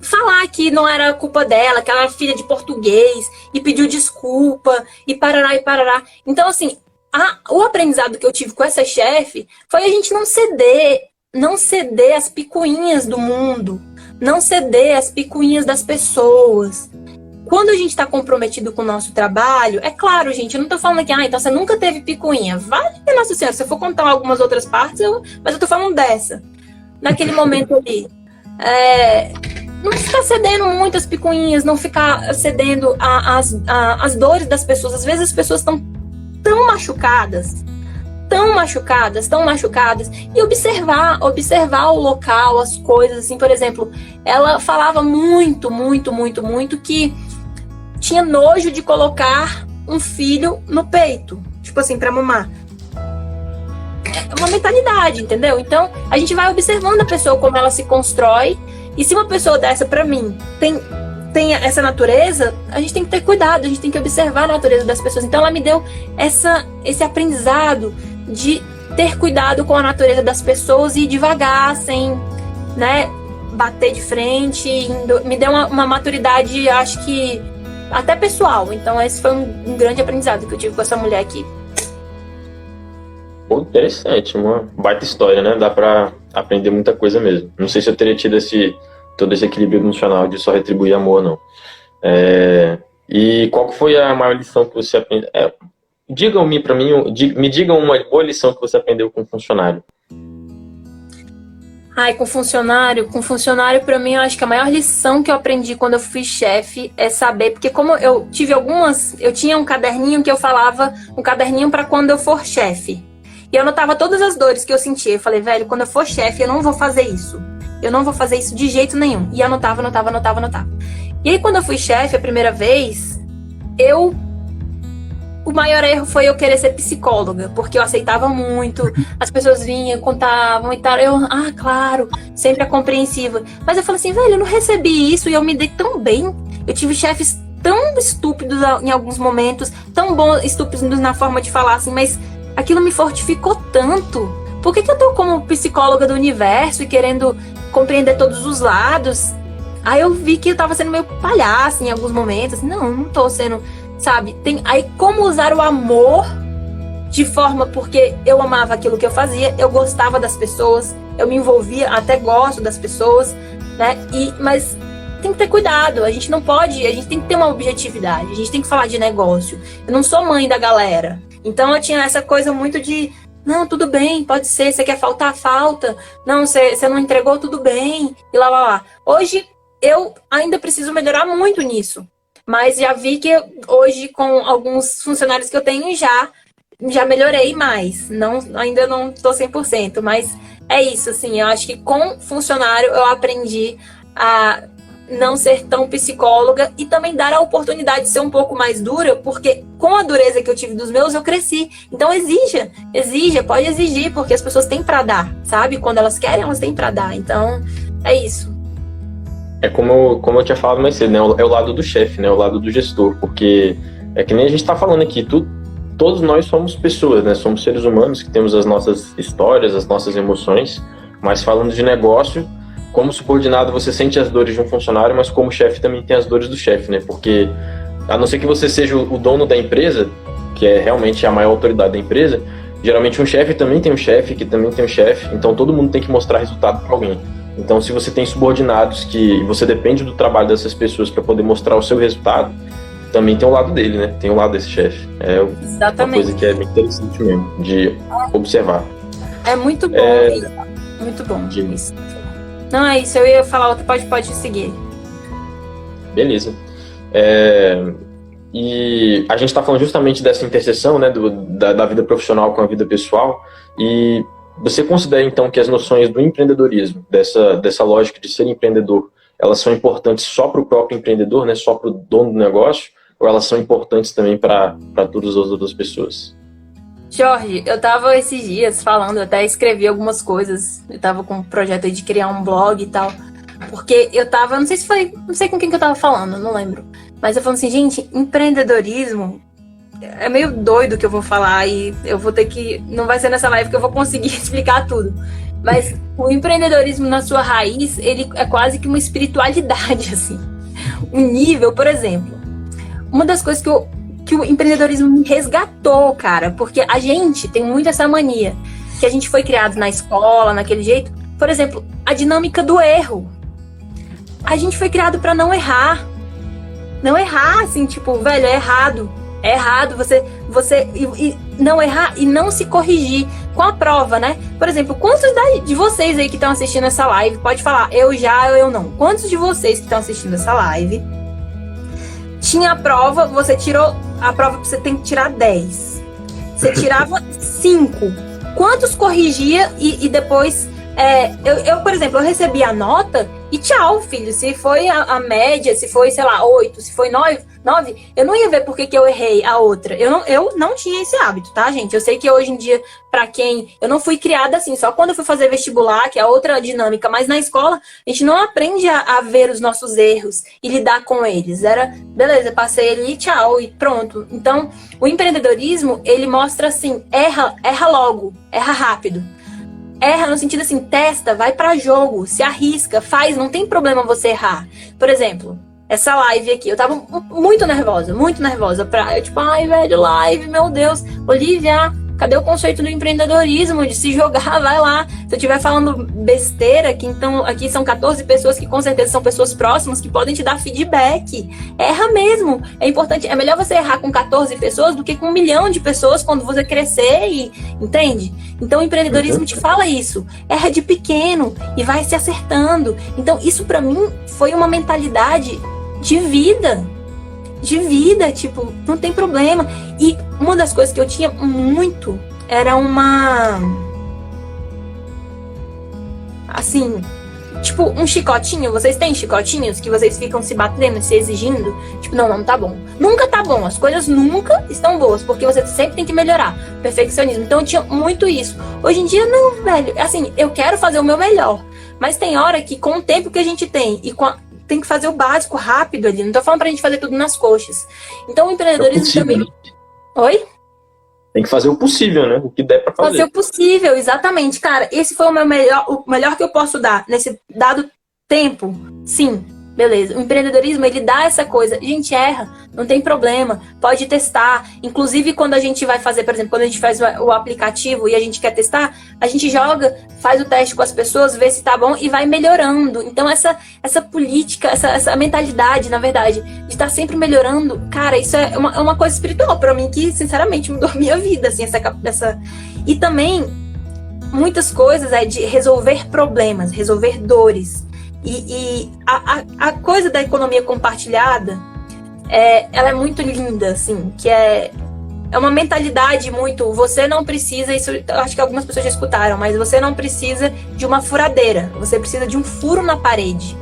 falar que não era culpa dela, que ela era filha de português e pediu desculpa e parará e parará. Então, assim, o aprendizado que eu tive com essa chefe foi a gente não ceder às picuinhas do mundo, não ceder às picuinhas das pessoas. Quando a gente está comprometido com o nosso trabalho, é claro, gente, eu não tô falando aqui, então você nunca teve picuinha. Vale, Nossa Senhora, se eu for contar algumas outras partes, mas eu tô falando dessa. Naquele momento ali. Não ficar cedendo muitas picuinhas, não ficar cedendo às dores das pessoas. Às vezes as pessoas estão tão machucadas, tão machucadas, e observar o local, as coisas, assim, por exemplo, ela falava muito que tinha nojo de colocar um filho no peito, tipo assim, pra mamar. É uma mentalidade, entendeu? Então, a gente vai observando a pessoa, como ela se constrói, e se uma pessoa dessa, pra mim, tem essa natureza, a gente tem que ter cuidado, a gente tem que observar a natureza das pessoas. Então, ela me deu esse aprendizado de ter cuidado com a natureza das pessoas e ir devagar, sem, né, bater de frente. Me deu uma maturidade, acho que até pessoal. Então, esse foi um grande aprendizado que eu tive com essa mulher aqui. Pô, interessante, uma baita história, né? Dá pra aprender muita coisa mesmo. Não sei se eu teria tido todo esse equilíbrio emocional de só retribuir amor, não. E qual foi a maior lição que você aprendeu? Digam-me para mim, me digam uma boa lição que você aprendeu com funcionário. Com funcionário, para mim, eu acho que a maior lição que eu aprendi quando eu fui chefe é saber, porque como eu tinha um caderninho que eu falava, um caderninho para quando eu for chefe. E eu anotava todas as dores que eu sentia. Eu falei, velho, quando eu for chefe, eu não vou fazer isso. Eu não vou fazer isso de jeito nenhum. E anotava. E aí, quando eu fui chefe a primeira vez, o maior erro foi eu querer ser psicóloga, porque eu aceitava muito, as pessoas vinham, contavam e tal, claro, sempre é compreensiva. Mas eu falei assim, velho, eu não recebi isso e eu me dei tão bem. Eu tive chefes tão estúpidos em alguns momentos, tão bons, estúpidos na forma de falar, assim, mas aquilo me fortificou tanto. Por que eu tô como psicóloga do universo e querendo compreender todos os lados? Aí eu vi que eu tava sendo meio palhaça em alguns momentos, assim, não tô sendo... Sabe, aí como usar o amor de forma, porque eu amava aquilo que eu fazia, eu gostava das pessoas, eu me envolvia, até gosto das pessoas, né? Mas tem que ter cuidado, a gente tem que ter uma objetividade, a gente tem que falar de negócio. Eu não sou mãe da galera, então eu tinha essa coisa muito de, não, tudo bem, pode ser, você quer faltar, falta, não, você não entregou, tudo bem, e lá. Hoje eu ainda preciso melhorar muito nisso. Mas já vi que hoje, com alguns funcionários que eu tenho, já melhorei mais. Ainda não estou 100%, mas é isso, assim. Eu acho que com funcionário eu aprendi a não ser tão psicóloga e também dar a oportunidade de ser um pouco mais dura, porque com a dureza que eu tive dos meus, eu cresci. Então exija, pode exigir, porque as pessoas têm para dar, sabe? Quando elas querem, elas têm para dar. Então, é isso. É como eu tinha falado mais cedo, né? É o lado do chefe, né? O lado do gestor, porque é que nem a gente está falando aqui, todos nós somos pessoas, né? Somos seres humanos que temos as nossas histórias, as nossas emoções, mas falando de negócio, como subordinado você sente as dores de um funcionário, mas como chefe também tem as dores do chefe, né? Porque a não ser que você seja o dono da empresa, que é realmente a maior autoridade da empresa, geralmente um chefe também tem um chefe, que também tem um chefe, então todo mundo tem que mostrar resultado para alguém. Então, se você tem subordinados que você depende do trabalho dessas pessoas para poder mostrar o seu resultado, também tem o lado dele, né? Tem o lado desse chefe. Exatamente. Uma coisa que é bem interessante mesmo, de observar. É muito bom. Muito bom. Isso. Não, é isso. Eu ia falar outra, pode seguir. Beleza. E a gente está falando justamente dessa interseção, né, da vida profissional com a vida pessoal, e você considera, então, que as noções do empreendedorismo, dessa lógica de ser empreendedor, elas são importantes só para o próprio empreendedor, né, só para o dono do negócio, ou elas são importantes também para todas as outras pessoas? Jorge, eu estava esses dias falando, eu até escrevi algumas coisas, eu estava com um projeto aí de criar um blog e tal, porque eu estava, não sei com quem que eu estava falando, não lembro, mas eu falando assim, gente, empreendedorismo... É meio doido que eu vou falar e eu vou ter que... Não vai ser nessa live que eu vou conseguir explicar tudo. Mas o empreendedorismo na sua raiz, ele é quase que uma espiritualidade, assim. Um nível, por exemplo. Uma das coisas que o empreendedorismo me resgatou, cara, porque a gente tem muito essa mania, que a gente foi criado na escola, naquele jeito. Por exemplo, a dinâmica do erro. A gente foi criado para não errar. Não errar, assim, tipo, velho, é errado. É errado você não errar e não se corrigir com a prova, né? Por exemplo, quantos de vocês aí que estão assistindo essa live, pode falar, eu já ou eu não. Quantos de vocês que estão assistindo essa live tinha a prova, você tirou a prova que você tem que tirar 10. Você tirava 5. Quantos corrigia e depois... eu, por exemplo, eu recebi a nota e tchau, filho. Se foi a média, se foi, sei lá, 8, se foi 9, eu não ia ver por que eu errei a outra. Eu não tinha esse hábito, tá, gente? Eu sei que hoje em dia, pra quem... Eu não fui criada assim, só quando eu fui fazer vestibular, que é outra dinâmica. Mas na escola, a gente não aprende a ver os nossos erros e lidar com eles. Era, beleza, passei ali, tchau, e pronto. Então, o empreendedorismo, ele mostra assim, erra logo, erra rápido. Erra no sentido assim, testa, vai pra jogo, se arrisca, faz, não tem problema você errar. Por exemplo, essa live aqui, eu tava muito nervosa eu tipo, ai, velho, live, meu Deus, Olivia, cadê o conceito do empreendedorismo, de se jogar, vai lá. Se eu estiver falando besteira, que então aqui são 14 pessoas que com certeza são pessoas próximas que podem te dar feedback. Erra mesmo. É importante, é melhor você errar com 14 pessoas do que com 1 milhão de pessoas quando você crescer e, entende? Então o empreendedorismo te fala isso. Erra de pequeno e vai se acertando. Então isso pra mim foi uma mentalidade de vida, tipo, não tem problema. E uma das coisas que eu tinha muito era uma... Assim, tipo, um chicotinho. Vocês têm chicotinhos que vocês ficam se batendo, se exigindo? Tipo, não tá bom. Nunca tá bom. As coisas nunca estão boas, porque você sempre tem que melhorar. Perfeccionismo. Então eu tinha muito isso. Hoje em dia, não, velho. Assim, eu quero fazer o meu melhor. Mas tem hora que com o tempo que a gente tem e tem que fazer o básico rápido ali. Não tô falando pra gente fazer tudo nas coxas. Então o empreendedorismo também... Né? Oi? Tem que fazer o possível, né? O que der pra fazer. Fazer o possível, exatamente. Cara, esse foi o melhor que eu posso dar nesse dado tempo. Sim, beleza. O empreendedorismo, ele dá essa coisa. A gente erra, não tem problema. Pode testar. Inclusive, quando a gente vai fazer, por exemplo, quando a gente faz o aplicativo e a gente quer testar, a gente joga, faz o teste com as pessoas, vê se tá bom e vai melhorando. Então, essa política, essa mentalidade, na verdade, de estar sempre melhorando, cara, isso é uma coisa espiritual pra mim que, sinceramente, mudou a minha vida, assim, essa... E também, muitas coisas é de resolver problemas, resolver dores. E a coisa da economia compartilhada, ela é muito linda, assim, que é uma mentalidade muito... Você não precisa, isso eu acho que algumas pessoas já escutaram, mas você não precisa de uma furadeira, você precisa de um furo na parede.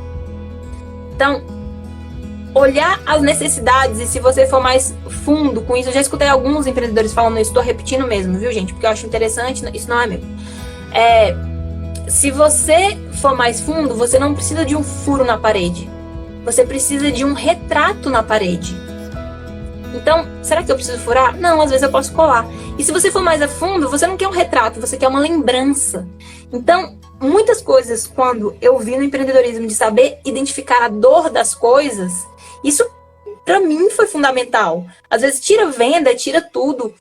Então, olhar as necessidades, e se você for mais fundo com isso, eu já escutei alguns empreendedores falando isso, estou repetindo mesmo, viu, gente? Porque eu acho interessante, isso não é meu. Se você for mais fundo, você não precisa de um furo na parede. Você precisa de um retrato na parede. Então, será que eu preciso furar? Não, às vezes eu posso colar. E se você for mais a fundo, você não quer um retrato, você quer uma lembrança. Então, muitas coisas, quando eu vi no empreendedorismo de saber identificar a dor das coisas, isso pra mim foi fundamental. Às vezes tira venda, tira tudo.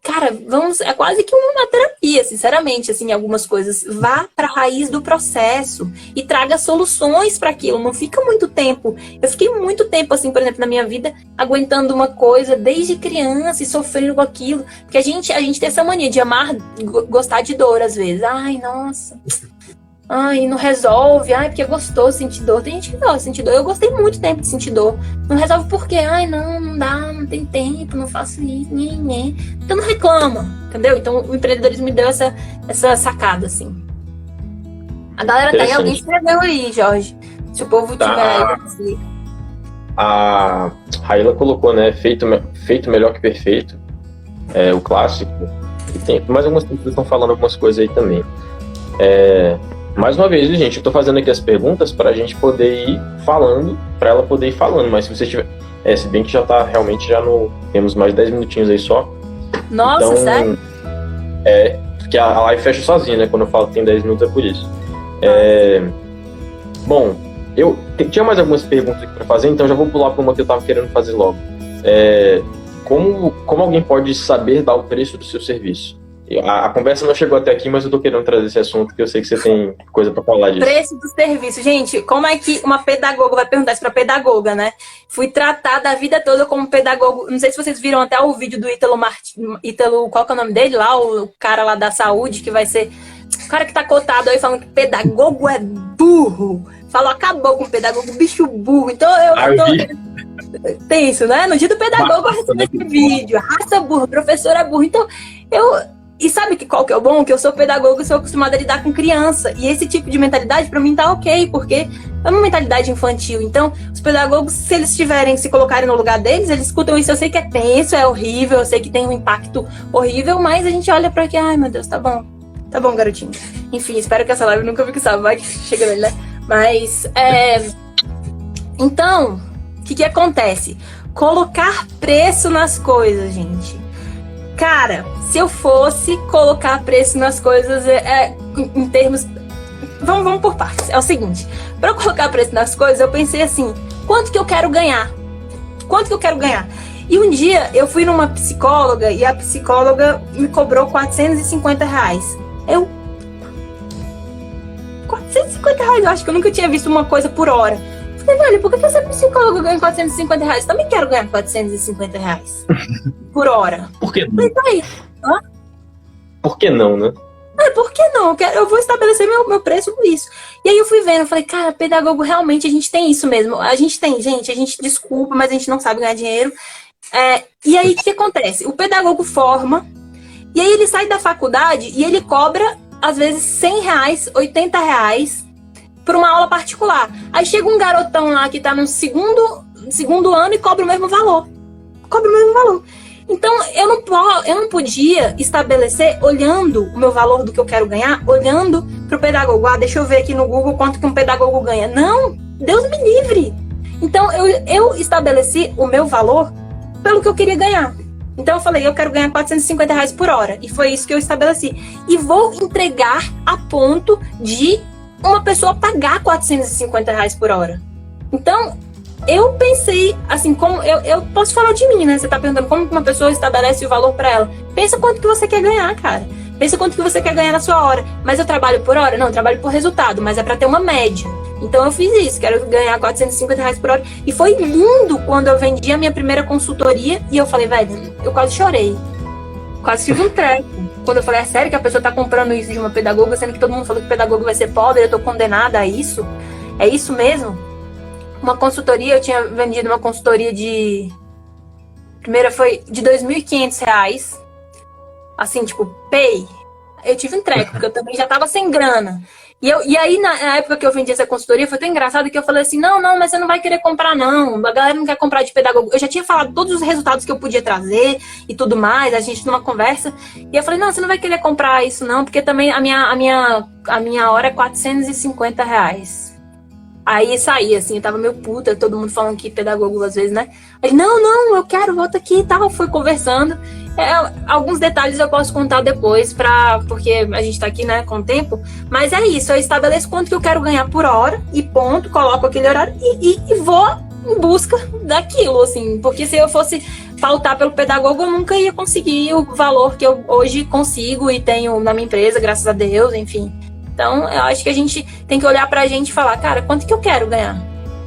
Cara, é quase que uma terapia, sinceramente, assim, algumas coisas. Vá para a raiz do processo e traga soluções para aquilo. Não fica muito tempo. Eu fiquei muito tempo, assim, por exemplo, na minha vida, aguentando uma coisa desde criança e sofrendo com aquilo. Porque a gente tem essa mania de amar, gostar de dor, às vezes. Ai, nossa. Ai, não resolve. Ai, porque é gostoso sentir dor. Tem gente que gosta de sentir dor. Eu gostei muito tempo de sentir dor. Não resolve por quê? Ai, não dá, não tem tempo, não faço isso, nem. Então não reclama, entendeu? Então o empreendedorismo me deu essa sacada, assim. A galera tá aí, alguém escreveu aí, Jorge. Se o povo tiver aí, a Raíla colocou, né? Feito melhor que perfeito. O clássico. E tem mais algumas pessoas que estão falando algumas coisas aí também. Mais uma vez, gente, eu tô fazendo aqui as perguntas pra gente poder ir falando, pra ela poder ir falando, mas se você tiver... se bem que já tá, realmente, temos mais 10 minutinhos aí só. Nossa, então, sério? Porque a live fecha sozinha, né? Quando eu falo que tem 10 minutos é por isso. Bom, eu tinha mais algumas perguntas aqui pra fazer, então já vou pular pra uma que eu tava querendo fazer logo. Como alguém pode saber dar o preço do seu serviço? A conversa não chegou até aqui, mas eu tô querendo trazer esse assunto, porque eu sei que você tem coisa pra falar disso. Preço do serviço. Gente, como é que uma pedagoga vai perguntar isso pra pedagoga, né? Fui tratada a vida toda como pedagogo. Não sei se vocês viram até o vídeo do Ítalo, qual que é o nome dele lá? O cara lá da saúde, que vai ser... O cara que tá cotado aí falando que pedagogo é burro. Falou, acabou com o pedagogo, bicho burro. Então Tem isso, né? No dia do pedagogo eu recebi esse vídeo. Raça burra, professora burra. Então, E sabe qual que é o bom? Que eu sou pedagoga e sou acostumada a lidar com criança. E esse tipo de mentalidade, pra mim, tá ok, porque é uma mentalidade infantil. Então, os pedagogos, se eles se colocarem no lugar deles, eles escutam isso. Eu sei que é tenso, é horrível, eu sei que tem um impacto horrível, mas a gente olha pra aqui, ai meu Deus, tá bom. Tá bom, garotinho. Enfim, espero que essa live nunca fique salva, vai que chega nele, né? Mas, então, o que acontece? Colocar preço nas coisas, gente. Cara, se eu fosse colocar preço nas coisas em termos... Vamos por partes. É o seguinte, para eu colocar preço nas coisas, eu pensei assim, quanto que eu quero ganhar? Quanto que eu quero ganhar? E um dia eu fui numa psicóloga e a psicóloga me cobrou R$450. R$450, eu acho que eu nunca tinha visto uma coisa por hora. Eu falei, velho, por que essa psicóloga ganha R$450? Eu também quero ganhar R$450 por hora. Por que não? Falei, tá aí. Hã? Por que não, né? Por que não? Eu vou estabelecer meu preço por isso. E aí eu fui vendo, eu falei, cara, pedagogo, realmente a gente tem isso mesmo. A gente desculpa, mas a gente não sabe ganhar dinheiro. E aí, o que acontece? O pedagogo forma, e aí ele sai da faculdade e ele cobra, às vezes, R$100, R$80 por uma aula particular. Aí chega um garotão lá que tá no segundo ano e cobra o mesmo valor. Então, eu não podia estabelecer, olhando o meu valor do que eu quero ganhar, olhando pro pedagogo. Deixa eu ver aqui no Google quanto que um pedagogo ganha. Não, Deus me livre. Então, eu estabeleci o meu valor pelo que eu queria ganhar. Então, eu falei, eu quero ganhar R$450 por hora. E foi isso que eu estabeleci. E vou entregar a ponto de uma pessoa pagar R$450 por hora. Então, eu pensei, assim, como eu posso falar de mim, né? Você tá perguntando como uma pessoa estabelece o valor pra ela. Pensa quanto que você quer ganhar, cara. Pensa quanto que você quer ganhar na sua hora. Mas eu trabalho por hora? Não, eu trabalho por resultado, mas é pra ter uma média. Então eu fiz isso, quero ganhar R$450 por hora. E foi lindo quando eu vendi a minha primeira consultoria e eu falei, velho, eu quase chorei. Quase tive um treco. Quando eu falei, é sério que a pessoa tá comprando isso de uma pedagoga, sendo que todo mundo falou que o pedagogo vai ser pobre, eu tô condenada a isso? É isso mesmo? Uma consultoria, eu tinha vendido uma consultoria primeira foi de R$2.500. Assim, tipo, pay. Eu tive um treco, porque eu também já tava sem grana. E aí, na época que eu vendi essa consultoria, foi tão engraçado que eu falei assim, não, mas você não vai querer comprar, não. A galera não quer comprar de pedagogo. Eu já tinha falado todos os resultados que eu podia trazer e tudo mais, a gente numa conversa. E eu falei, não, você não vai querer comprar isso, não, porque também a minha hora é R$450. Aí saí, assim, eu tava meio puta, todo mundo falando que pedagogo às vezes, né? Aí, não, eu quero, volta aqui e tal. Fui conversando. Alguns detalhes eu posso contar depois, porque a gente tá aqui, né, com o tempo. Mas é isso, eu estabeleço quanto que eu quero ganhar por hora e ponto, coloco aquele horário e vou em busca daquilo, assim. Porque se eu fosse pautar pelo pedagogo, eu nunca ia conseguir o valor que eu hoje consigo e tenho na minha empresa, graças a Deus, enfim. Então, eu acho que a gente tem que olhar pra gente e falar, cara, quanto que eu quero ganhar?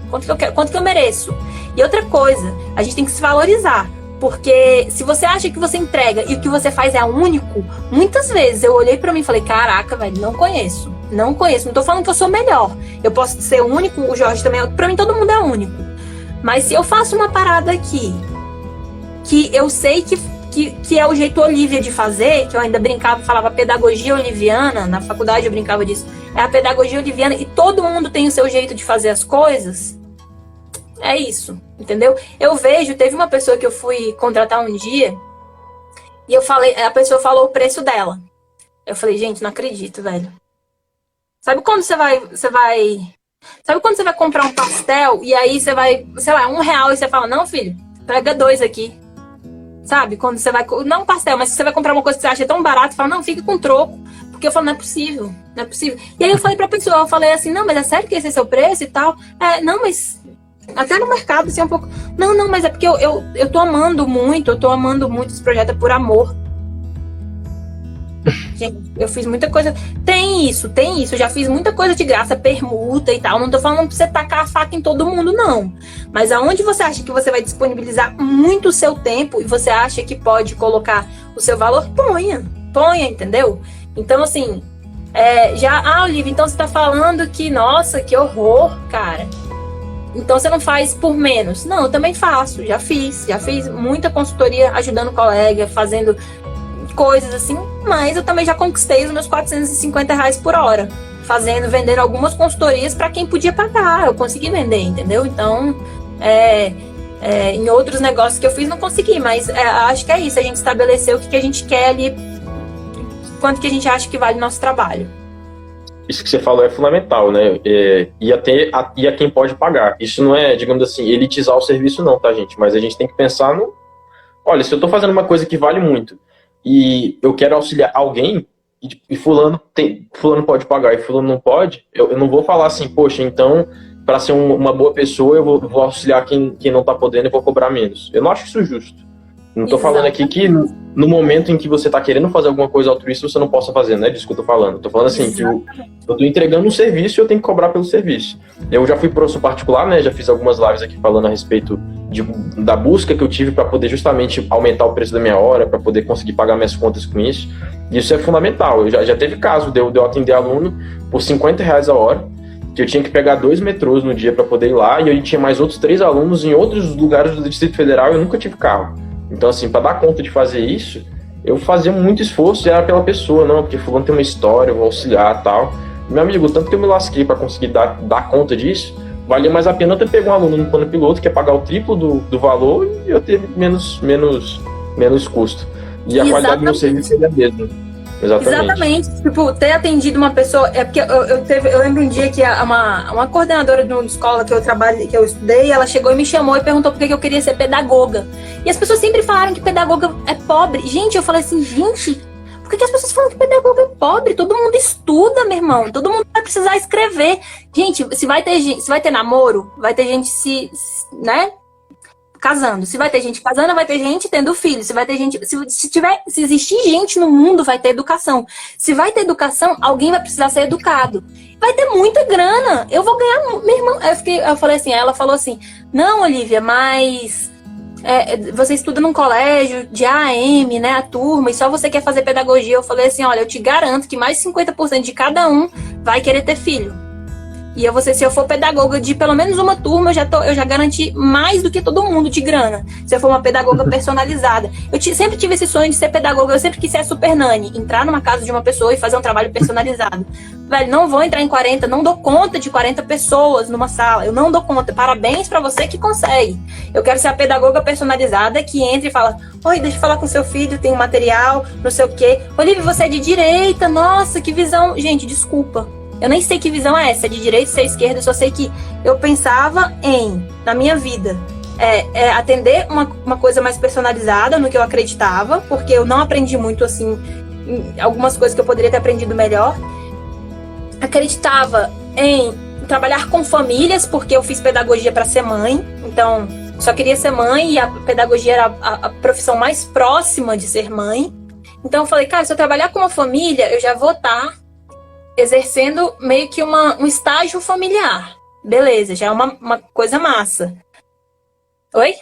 Quanto que eu mereço? E outra coisa, a gente tem que se valorizar. Porque se você acha que você entrega e o que você faz é único, muitas vezes eu olhei pra mim e falei, caraca, velho, não conheço. Não tô falando que eu sou melhor. Eu posso ser único, o Jorge também, pra mim todo mundo é único. Mas se eu faço uma parada aqui, que eu sei que é o jeito Olivia de fazer, que eu ainda brincava, falava pedagogia oliviana, na faculdade eu brincava disso, é a pedagogia oliviana e todo mundo tem o seu jeito de fazer as coisas, é isso, entendeu? Eu vejo, teve uma pessoa que eu fui contratar um dia e a pessoa falou o preço dela. Eu falei, gente, não acredito, velho. Sabe quando você vai comprar um pastel e aí você vai, sei lá, R$1 e você fala, não, filho, pega 2 aqui. Sabe? Quando você vai... Não um pastel, mas se você vai comprar uma coisa que você acha tão barato, você fala, não, fica com troco. Porque eu falo, não é possível. E aí eu falei pra pessoa, eu falei assim, não, mas é sério que esse é seu preço e tal? Não, mas... Até no mercado, assim, um pouco... Não, mas é porque eu tô amando muito esse projeto por amor. Gente, eu fiz muita coisa... Tem isso. Eu já fiz muita coisa de graça, permuta e tal. Não tô falando pra você tacar a faca em todo mundo, não. Mas aonde você acha que você vai disponibilizar muito o seu tempo e você acha que pode colocar o seu valor, ponha, entendeu? Então, assim, Olivia, então você tá falando que, nossa, que horror, cara. então você não faz por menos. Não, eu também faço, já fiz muita consultoria ajudando colega, fazendo coisas assim, mas eu também já conquistei os meus R$ 450 por hora, vendendo algumas consultorias para quem podia pagar, eu consegui vender, entendeu? Então, em outros negócios que eu fiz não consegui, mas acho que é isso, a gente estabeleceu o que a gente quer ali, quanto que a gente acha que vale o nosso trabalho. Isso que você falou é fundamental, né? E a quem pode pagar. Isso não é, digamos assim, elitizar o serviço não, tá, gente? Mas a gente tem que pensar no... Olha, se eu tô fazendo uma coisa que vale muito e eu quero auxiliar alguém e fulano pode pagar e fulano não pode, eu não vou falar assim, poxa, então, para ser uma boa pessoa, eu vou auxiliar quem não tá podendo e vou cobrar menos. Eu não acho isso justo. Não tô falando aqui que no momento em que você tá querendo fazer alguma coisa altruísta, você não possa fazer, né? Disso que eu tô falando. Tô falando assim, que eu tô entregando um serviço e eu tenho que cobrar pelo serviço. Eu já fui professor particular, né? Já fiz algumas lives aqui falando a respeito da busca que eu tive para poder justamente aumentar o preço da minha hora, para poder conseguir pagar minhas contas com isso. E isso é fundamental. Já teve caso de eu atender aluno por R$ 50 a hora, que eu tinha que pegar 2 metrôs no dia para poder ir lá, e eu tinha mais outros 3 alunos em outros lugares do Distrito Federal e eu nunca tive carro. Então, assim, para dar conta de fazer isso, eu fazia muito esforço e era pela pessoa, não, porque fulano tem uma história, eu vou auxiliar e tal. Meu amigo, tanto que eu me lasquei para conseguir dar conta disso, valia mais a pena eu ter pego um aluno no plano piloto, que é pagar o triplo do valor, e eu ter menos custo. E a qualidade do meu serviço seria a mesma. Exatamente. Tipo, ter atendido uma pessoa... É porque eu lembro um dia que uma coordenadora de uma escola que eu estudei, ela chegou e me chamou e perguntou por que eu queria ser pedagoga. E as pessoas sempre falaram que pedagoga é pobre. Gente, eu falei assim, por que as pessoas falam que pedagoga é pobre? Todo mundo estuda, meu irmão. Todo mundo vai precisar escrever. Gente, se vai ter namoro, vai ter gente né? Casando. Se vai ter gente casando, vai ter gente tendo filho. Se vai ter gente... Se existir gente no mundo, vai ter educação. Se vai ter educação, alguém vai precisar ser educado. Vai ter muita grana. Eu vou ganhar... Meu irmão... Eu falei assim, ela falou assim, não, Olivia, mas... você estuda num colégio de AM, né, a turma, e só você quer fazer pedagogia. Eu falei assim, olha, eu te garanto que mais 50% de cada um vai querer ter filho. E se eu for pedagoga de pelo menos uma turma, eu já garanti mais do que todo mundo de grana. Se eu for uma pedagoga personalizada. Sempre tive esse sonho de ser pedagoga, eu sempre quis ser a super nani, entrar numa casa de uma pessoa e fazer um trabalho personalizado. Velho, não vou entrar em 40, não dou conta de 40 pessoas numa sala, eu não dou conta. Parabéns pra você que consegue. Eu quero ser a pedagoga personalizada que entra e fala, oi, deixa eu falar com seu filho, tem um material, não sei o quê. Olivia, você é de direita, nossa, que visão. Gente, desculpa. Eu nem sei que visão é essa, de direita, se é esquerda, eu só sei que eu pensava na minha vida, atender uma coisa mais personalizada no que eu acreditava, porque eu não aprendi muito, assim, em algumas coisas que eu poderia ter aprendido melhor. Acreditava em trabalhar com famílias, porque eu fiz pedagogia para ser mãe, então só queria ser mãe e a pedagogia era a profissão mais próxima de ser mãe. Então eu falei, cara, se eu trabalhar com uma família, eu já vou estar exercendo meio que um estágio familiar. Beleza, já é uma coisa massa. Oi?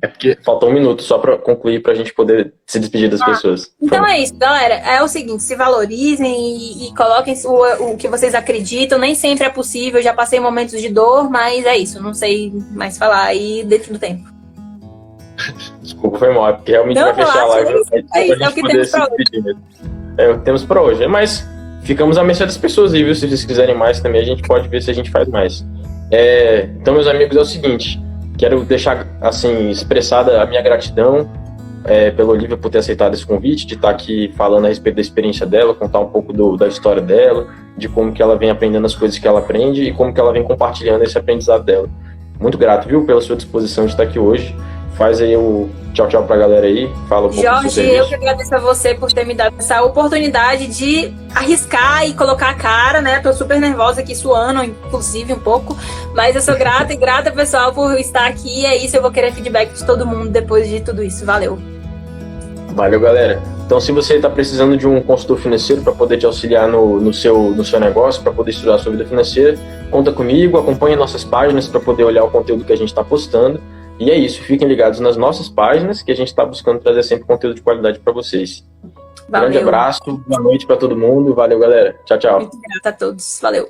É porque faltou um minuto só para concluir, para a gente poder se despedir das pessoas. Então é isso, galera. É o seguinte, se valorizem e coloquem o que vocês acreditam. Nem sempre é possível, já passei momentos de dor, mas é isso. Não sei mais falar aí dentro do tempo. Desculpa, foi mal, porque realmente vai fechar a live. É o que temos para hoje. É o que temos para hoje, mas ficamos à mercê das pessoas aí, viu? Se vocês quiserem mais também, a gente pode ver se a gente faz mais. Então, meus amigos, é o seguinte, quero deixar, assim, expressada a minha gratidão pela Olivia por ter aceitado esse convite, de estar aqui falando a respeito da experiência dela, contar um pouco da história dela, de como que ela vem aprendendo as coisas que ela aprende e como que ela vem compartilhando esse aprendizado dela. Muito grato, viu, pela sua disposição de estar aqui hoje. Faz aí o tchau pra galera aí. Fala um pouco do seu serviço. Jorge, eu que agradeço a você por ter me dado essa oportunidade de arriscar e colocar a cara, né? Tô super nervosa aqui, suando, inclusive, um pouco. Mas eu sou grata e grata, pessoal, por estar aqui. É isso, eu vou querer feedback de todo mundo depois de tudo isso. Valeu. Valeu, galera. Então, se você está precisando de um consultor financeiro para poder te auxiliar no seu negócio, para poder estudar a sua vida financeira, conta comigo, acompanhe nossas páginas para poder olhar o conteúdo que a gente está postando. E é isso, fiquem ligados nas nossas páginas, que a gente está buscando trazer sempre conteúdo de qualidade para vocês. Valeu. Grande abraço, boa noite para todo mundo. Valeu, galera. Tchau, tchau. Muito grata a todos. Valeu.